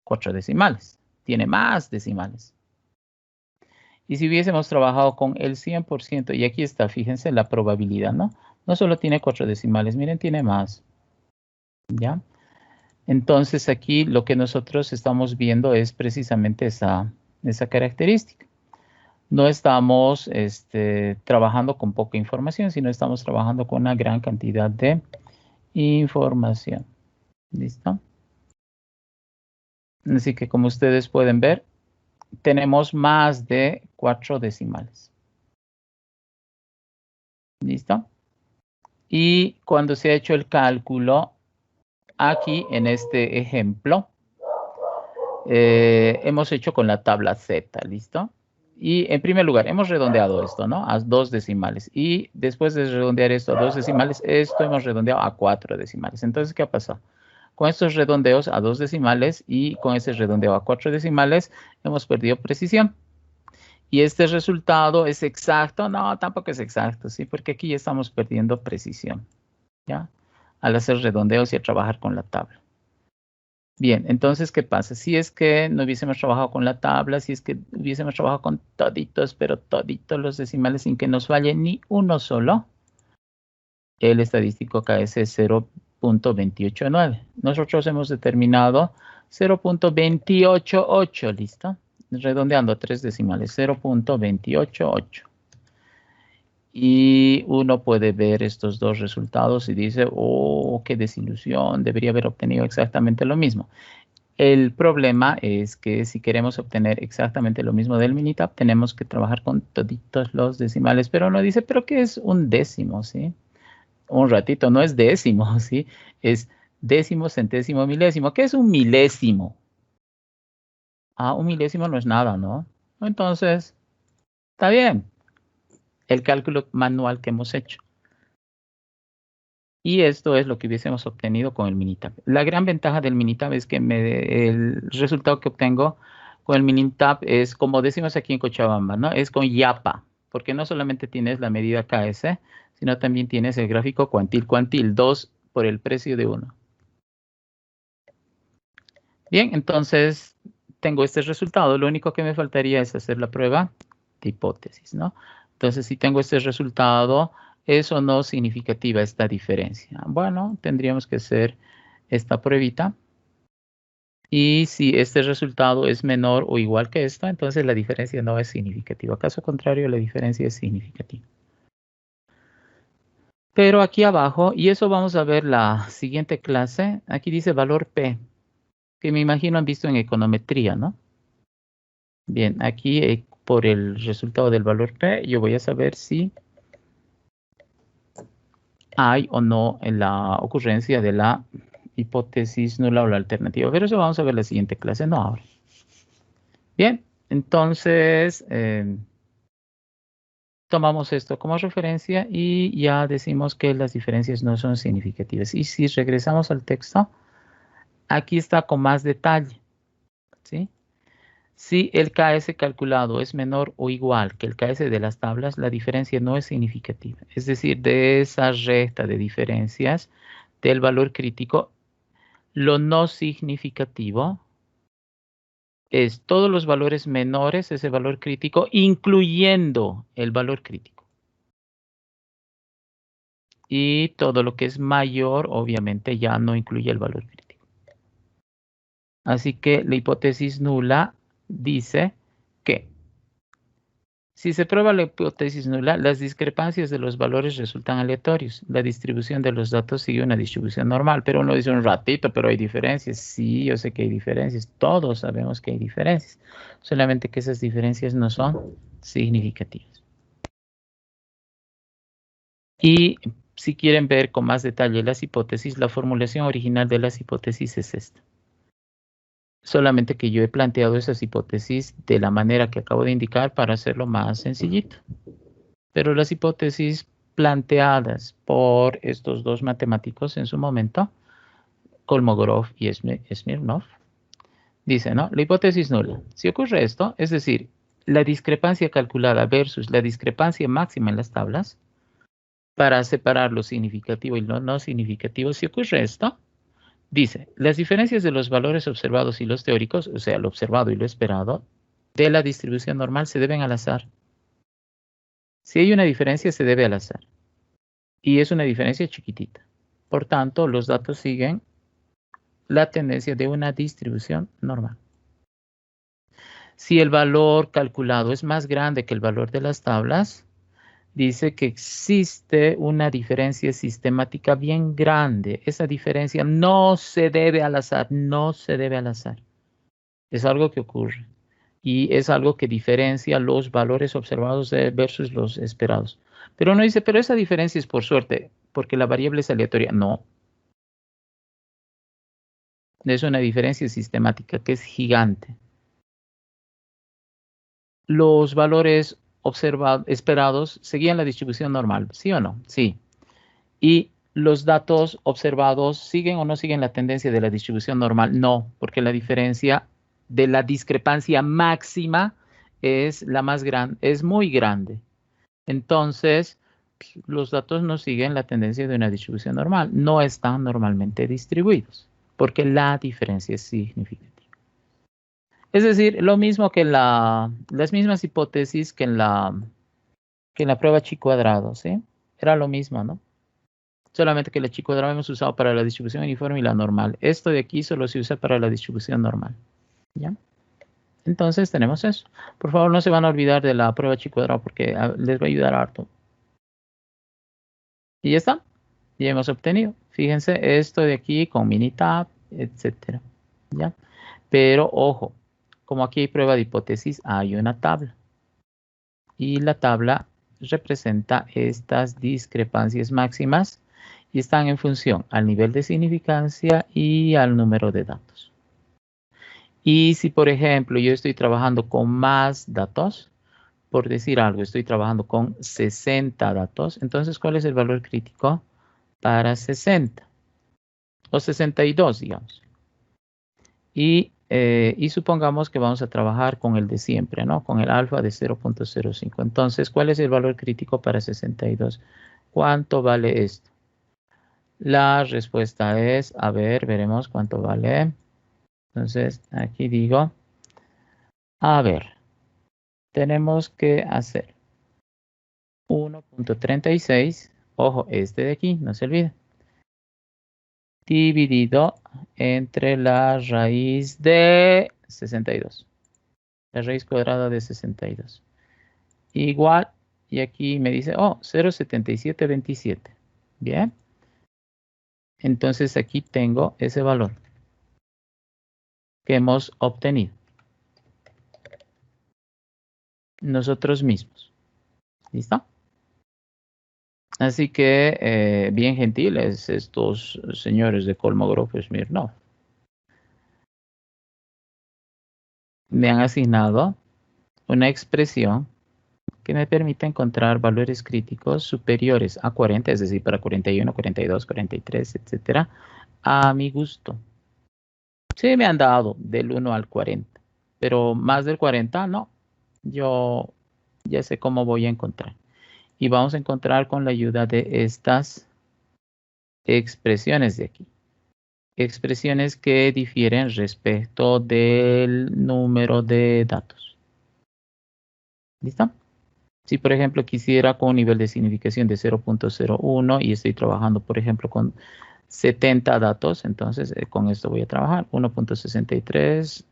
4 decimales, tiene más decimales. Y si hubiésemos trabajado con el 100%, y aquí está, fíjense la probabilidad, ¿no? No solo tiene 4 decimales, miren, tiene más, ¿ya? Entonces aquí lo que nosotros estamos viendo es precisamente esa característica. No estamos trabajando con poca información, sino estamos trabajando con una gran cantidad de información. ¿Listo? Así que como ustedes pueden ver, tenemos más de 4 decimales. ¿Listo? Y cuando se ha hecho el cálculo, aquí en este ejemplo, hemos hecho con la tabla Z, ¿listo? Y en primer lugar, hemos redondeado esto, ¿no? A 2 decimales. Y después de redondear esto a 2 decimales, esto hemos redondeado a 4 decimales. Entonces, ¿qué ha pasado? Con estos redondeos a 2 decimales y con ese redondeo a 4 decimales, hemos perdido precisión. Y este resultado es exacto. No, tampoco es exacto, ¿sí? Porque aquí ya estamos perdiendo precisión, ¿ya? Al hacer redondeos y a trabajar con la tabla. Bien, entonces, ¿qué pasa? Si es que no hubiésemos trabajado con la tabla, si es que hubiésemos trabajado con toditos, pero toditos los decimales sin que nos falle ni uno solo, el estadístico acá es 0,289. Nosotros hemos determinado 0.288, ¿listo? Redondeando a 3 decimales, 0.288. Y uno puede ver estos dos resultados y dice, oh, qué desilusión, debería haber obtenido exactamente lo mismo. El problema es que si queremos obtener exactamente lo mismo del Minitab, tenemos que trabajar con toditos los decimales, pero uno dice, ¿pero qué es un décimo, sí? Un ratito, no es décimo, ¿sí? Es décimo, centésimo, milésimo. ¿Qué es un milésimo? Ah, un milésimo no es nada, ¿no? Entonces, está bien el cálculo manual que hemos hecho. Y esto es lo que hubiésemos obtenido con el Minitab. La gran ventaja del Minitab es que el resultado que obtengo con el Minitab es, como decimos aquí en Cochabamba, ¿no? Es con YAPA, porque no solamente tienes la medida KS, sino también tienes el gráfico cuantil, 2 por el precio de 1. Bien, entonces tengo este resultado. Lo único que me faltaría es hacer la prueba de hipótesis, ¿no? Entonces, si tengo este resultado, ¿es o no significativa esta diferencia? Bueno, tendríamos que hacer esta pruebita. Y si este resultado es menor o igual que esto, entonces la diferencia no es significativa. Caso contrario, la diferencia es significativa. Pero aquí abajo, y eso vamos a ver la siguiente clase, aquí dice valor P, que me imagino han visto en econometría, ¿no? Bien, aquí por el resultado del valor P, yo voy a saber si hay o no en la ocurrencia de la hipótesis nula o la alternativa. Pero eso vamos a ver en la siguiente clase, no ahora. Bien, entonces tomamos esto como referencia y ya decimos que las diferencias no son significativas. Y si regresamos al texto, aquí está con más detalle, ¿sí? Si el KS calculado es menor o igual que el KS de las tablas, la diferencia no es significativa. Es decir, de esa recta de diferencias del valor crítico, lo no significativo es todos los valores menores, ese valor crítico, incluyendo el valor crítico. Y todo lo que es mayor, obviamente, ya no incluye el valor crítico. Así que la hipótesis nula dice que si se prueba la hipótesis nula, las discrepancias de los valores resultan aleatorios. La distribución de los datos sigue una distribución normal, pero uno dice un ratito, pero hay diferencias. Sí, yo sé que hay diferencias. Todos sabemos que hay diferencias. Solamente que esas diferencias no son significativas. Y si quieren ver con más detalle las hipótesis, la formulación original de las hipótesis es esta. Solamente que yo he planteado esas hipótesis de la manera que acabo de indicar para hacerlo más sencillito. Pero las hipótesis planteadas por estos dos matemáticos en su momento, Kolmogorov y Smirnov, dice, ¿no? La hipótesis nula. Si ocurre esto, es decir, la discrepancia calculada versus la discrepancia máxima en las tablas, para separar lo significativo y lo no significativo, si ocurre esto, dice, las diferencias de los valores observados y los teóricos, o sea, lo observado y lo esperado, de la distribución normal se deben al azar. Si hay una diferencia, se debe al azar. Y es una diferencia chiquitita. Por tanto, los datos siguen la tendencia de una distribución normal. Si el valor calculado es más grande que el valor de las tablas, dice que existe una diferencia sistemática bien grande. Esa diferencia no se debe al azar, no se debe al azar. Es algo que ocurre y es algo que diferencia los valores observados versus los esperados. Pero uno dice, pero esa diferencia es por suerte, porque la variable es aleatoria. No. Es una diferencia sistemática que es gigante. Los valores esperados seguían la distribución normal, ¿sí o no? Sí. Y los datos observados siguen o no siguen la tendencia de la distribución normal. No, porque la diferencia de la discrepancia máxima es la más grande, es muy grande. Entonces, los datos no siguen la tendencia de una distribución normal. No están normalmente distribuidos, porque la diferencia es significativa. Es decir, lo mismo que las mismas hipótesis que en la prueba chi cuadrado, ¿sí? Era lo mismo, ¿no? Solamente que el chi cuadrado hemos usado para la distribución uniforme y la normal. Esto de aquí solo se usa para la distribución normal. ¿Ya? Entonces tenemos eso. Por favor, no se van a olvidar de la prueba chi cuadrado porque les va a ayudar harto. Y ya está. Ya hemos obtenido. Fíjense esto de aquí con Minitab, etcétera. ¿Ya? Pero ojo, como aquí hay prueba de hipótesis, hay una tabla. Y la tabla representa estas discrepancias máximas y están en función al nivel de significancia y al número de datos. Y si, por ejemplo, yo estoy trabajando con más datos, por decir algo, estoy trabajando con 60 datos, entonces, ¿cuál es el valor crítico para 60? O 62, digamos. Y supongamos que vamos a trabajar con el de siempre, ¿no? Con el alfa de 0.05. Entonces, ¿cuál es el valor crítico para 62? ¿Cuánto vale esto? La respuesta es, a ver, veremos cuánto vale. Entonces, aquí digo, a ver, tenemos que hacer 1.36, ojo, este de aquí, no se olvide, dividido entre la raíz de 62. La raíz cuadrada de 62. Igual, y aquí me dice, oh, 0.7727. Bien. Entonces aquí tengo ese valor que hemos obtenido nosotros mismos. ¿Listo? Así que, bien gentiles estos señores de Kolmogorov Smirnov. Me han asignado una expresión que me permite encontrar valores críticos superiores a 40, es decir, para 41, 42, 43, etcétera, a mi gusto. Sí, me han dado del 1 al 40, pero más del 40 no. Yo ya sé cómo voy a encontrar. Y vamos a encontrar con la ayuda de estas expresiones de aquí. Expresiones que difieren respecto del número de datos. ¿Listo? Si, por ejemplo, quisiera con un nivel de significación de 0.01 y estoy trabajando, por ejemplo, con 70 datos, entonces con esto voy a trabajar 1.63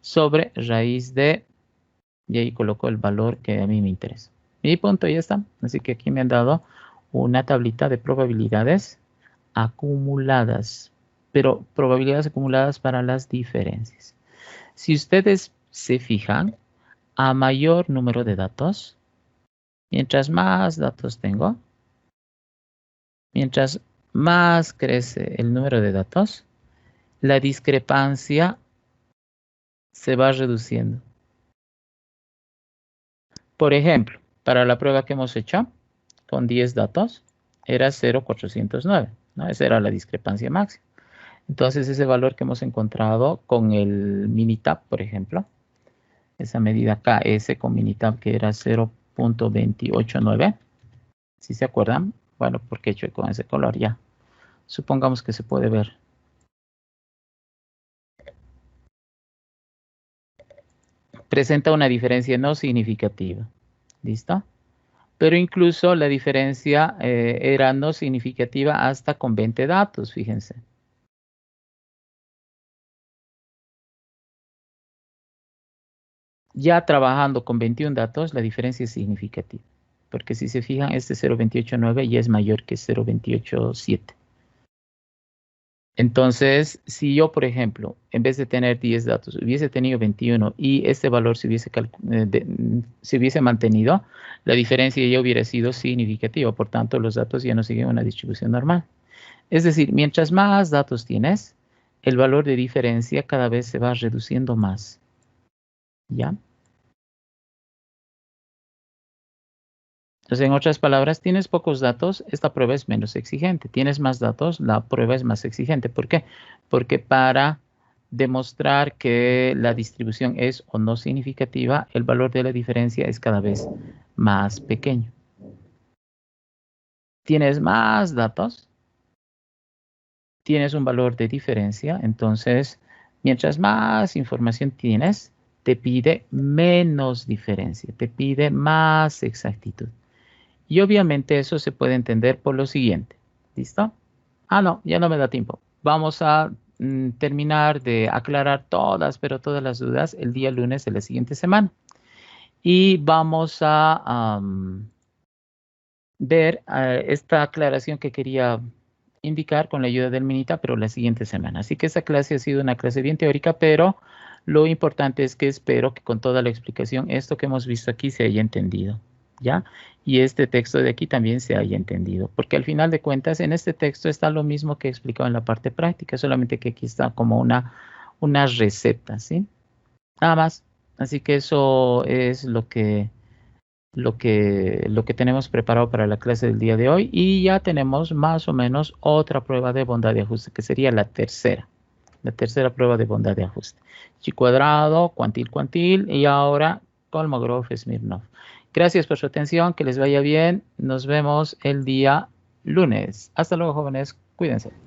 sobre raíz de, y ahí coloco el valor que a mí me interesa. Y punto, ya está. Así que aquí me han dado una tablita de probabilidades acumuladas, pero probabilidades acumuladas para las diferencias. Si ustedes se fijan, a mayor número de datos, mientras más datos tengo, mientras más crece el número de datos, la discrepancia se va reduciendo. Por ejemplo, para la prueba que hemos hecho, con 10 datos, era 0.409, ¿no? Esa era la discrepancia máxima. Entonces, ese valor que hemos encontrado con el Minitab, por ejemplo, esa medida KS con Minitab que era 0.289, ¿sí se acuerdan? Bueno, porque he hecho con ese color ya. Supongamos que se puede ver. Presenta una diferencia no significativa. ¿Listo? Pero incluso la diferencia era no significativa hasta con 20 datos, fíjense. Ya trabajando con 21 datos, la diferencia es significativa. Porque si se fijan, este 0.289 ya es mayor que 0.287. Entonces, si yo, por ejemplo, en vez de tener 10 datos, hubiese tenido 21 y este valor se hubiese mantenido, la diferencia ya hubiera sido significativa. Por tanto, los datos ya no siguen una distribución normal. Es decir, mientras más datos tienes, el valor de diferencia cada vez se va reduciendo más. ¿Ya? Entonces, en otras palabras, tienes pocos datos, esta prueba es menos exigente. Tienes más datos, la prueba es más exigente. ¿Por qué? Porque para demostrar que la distribución es o no significativa, el valor de la diferencia es cada vez más pequeño. Tienes más datos, tienes un valor de diferencia, entonces, mientras más información tienes, te pide menos diferencia, te pide más exactitud. Y obviamente eso se puede entender por lo siguiente. ¿Listo? Ah, no, ya no me da tiempo. Vamos a terminar de aclarar todas, pero todas las dudas el día lunes de la siguiente semana. Y vamos a ver esta aclaración que quería indicar con la ayuda del Minita, pero la siguiente semana. Así que esta clase ha sido una clase bien teórica, pero lo importante es que espero que con toda la explicación esto que hemos visto aquí se haya entendido, ¿ya? Y este texto de aquí también se haya entendido, porque al final de cuentas en este texto está lo mismo que he explicado en la parte práctica, solamente que aquí está como una receta, ¿sí? Nada más. Así que eso es lo que tenemos preparado para la clase del día de hoy y ya tenemos más o menos otra prueba de bondad de ajuste, que sería la tercera prueba de bondad de ajuste. Chi cuadrado, cuantil, cuantil y ahora Kolmogorov, Smirnov. Gracias por su atención, que les vaya bien. Nos vemos el día lunes. Hasta luego, jóvenes. Cuídense.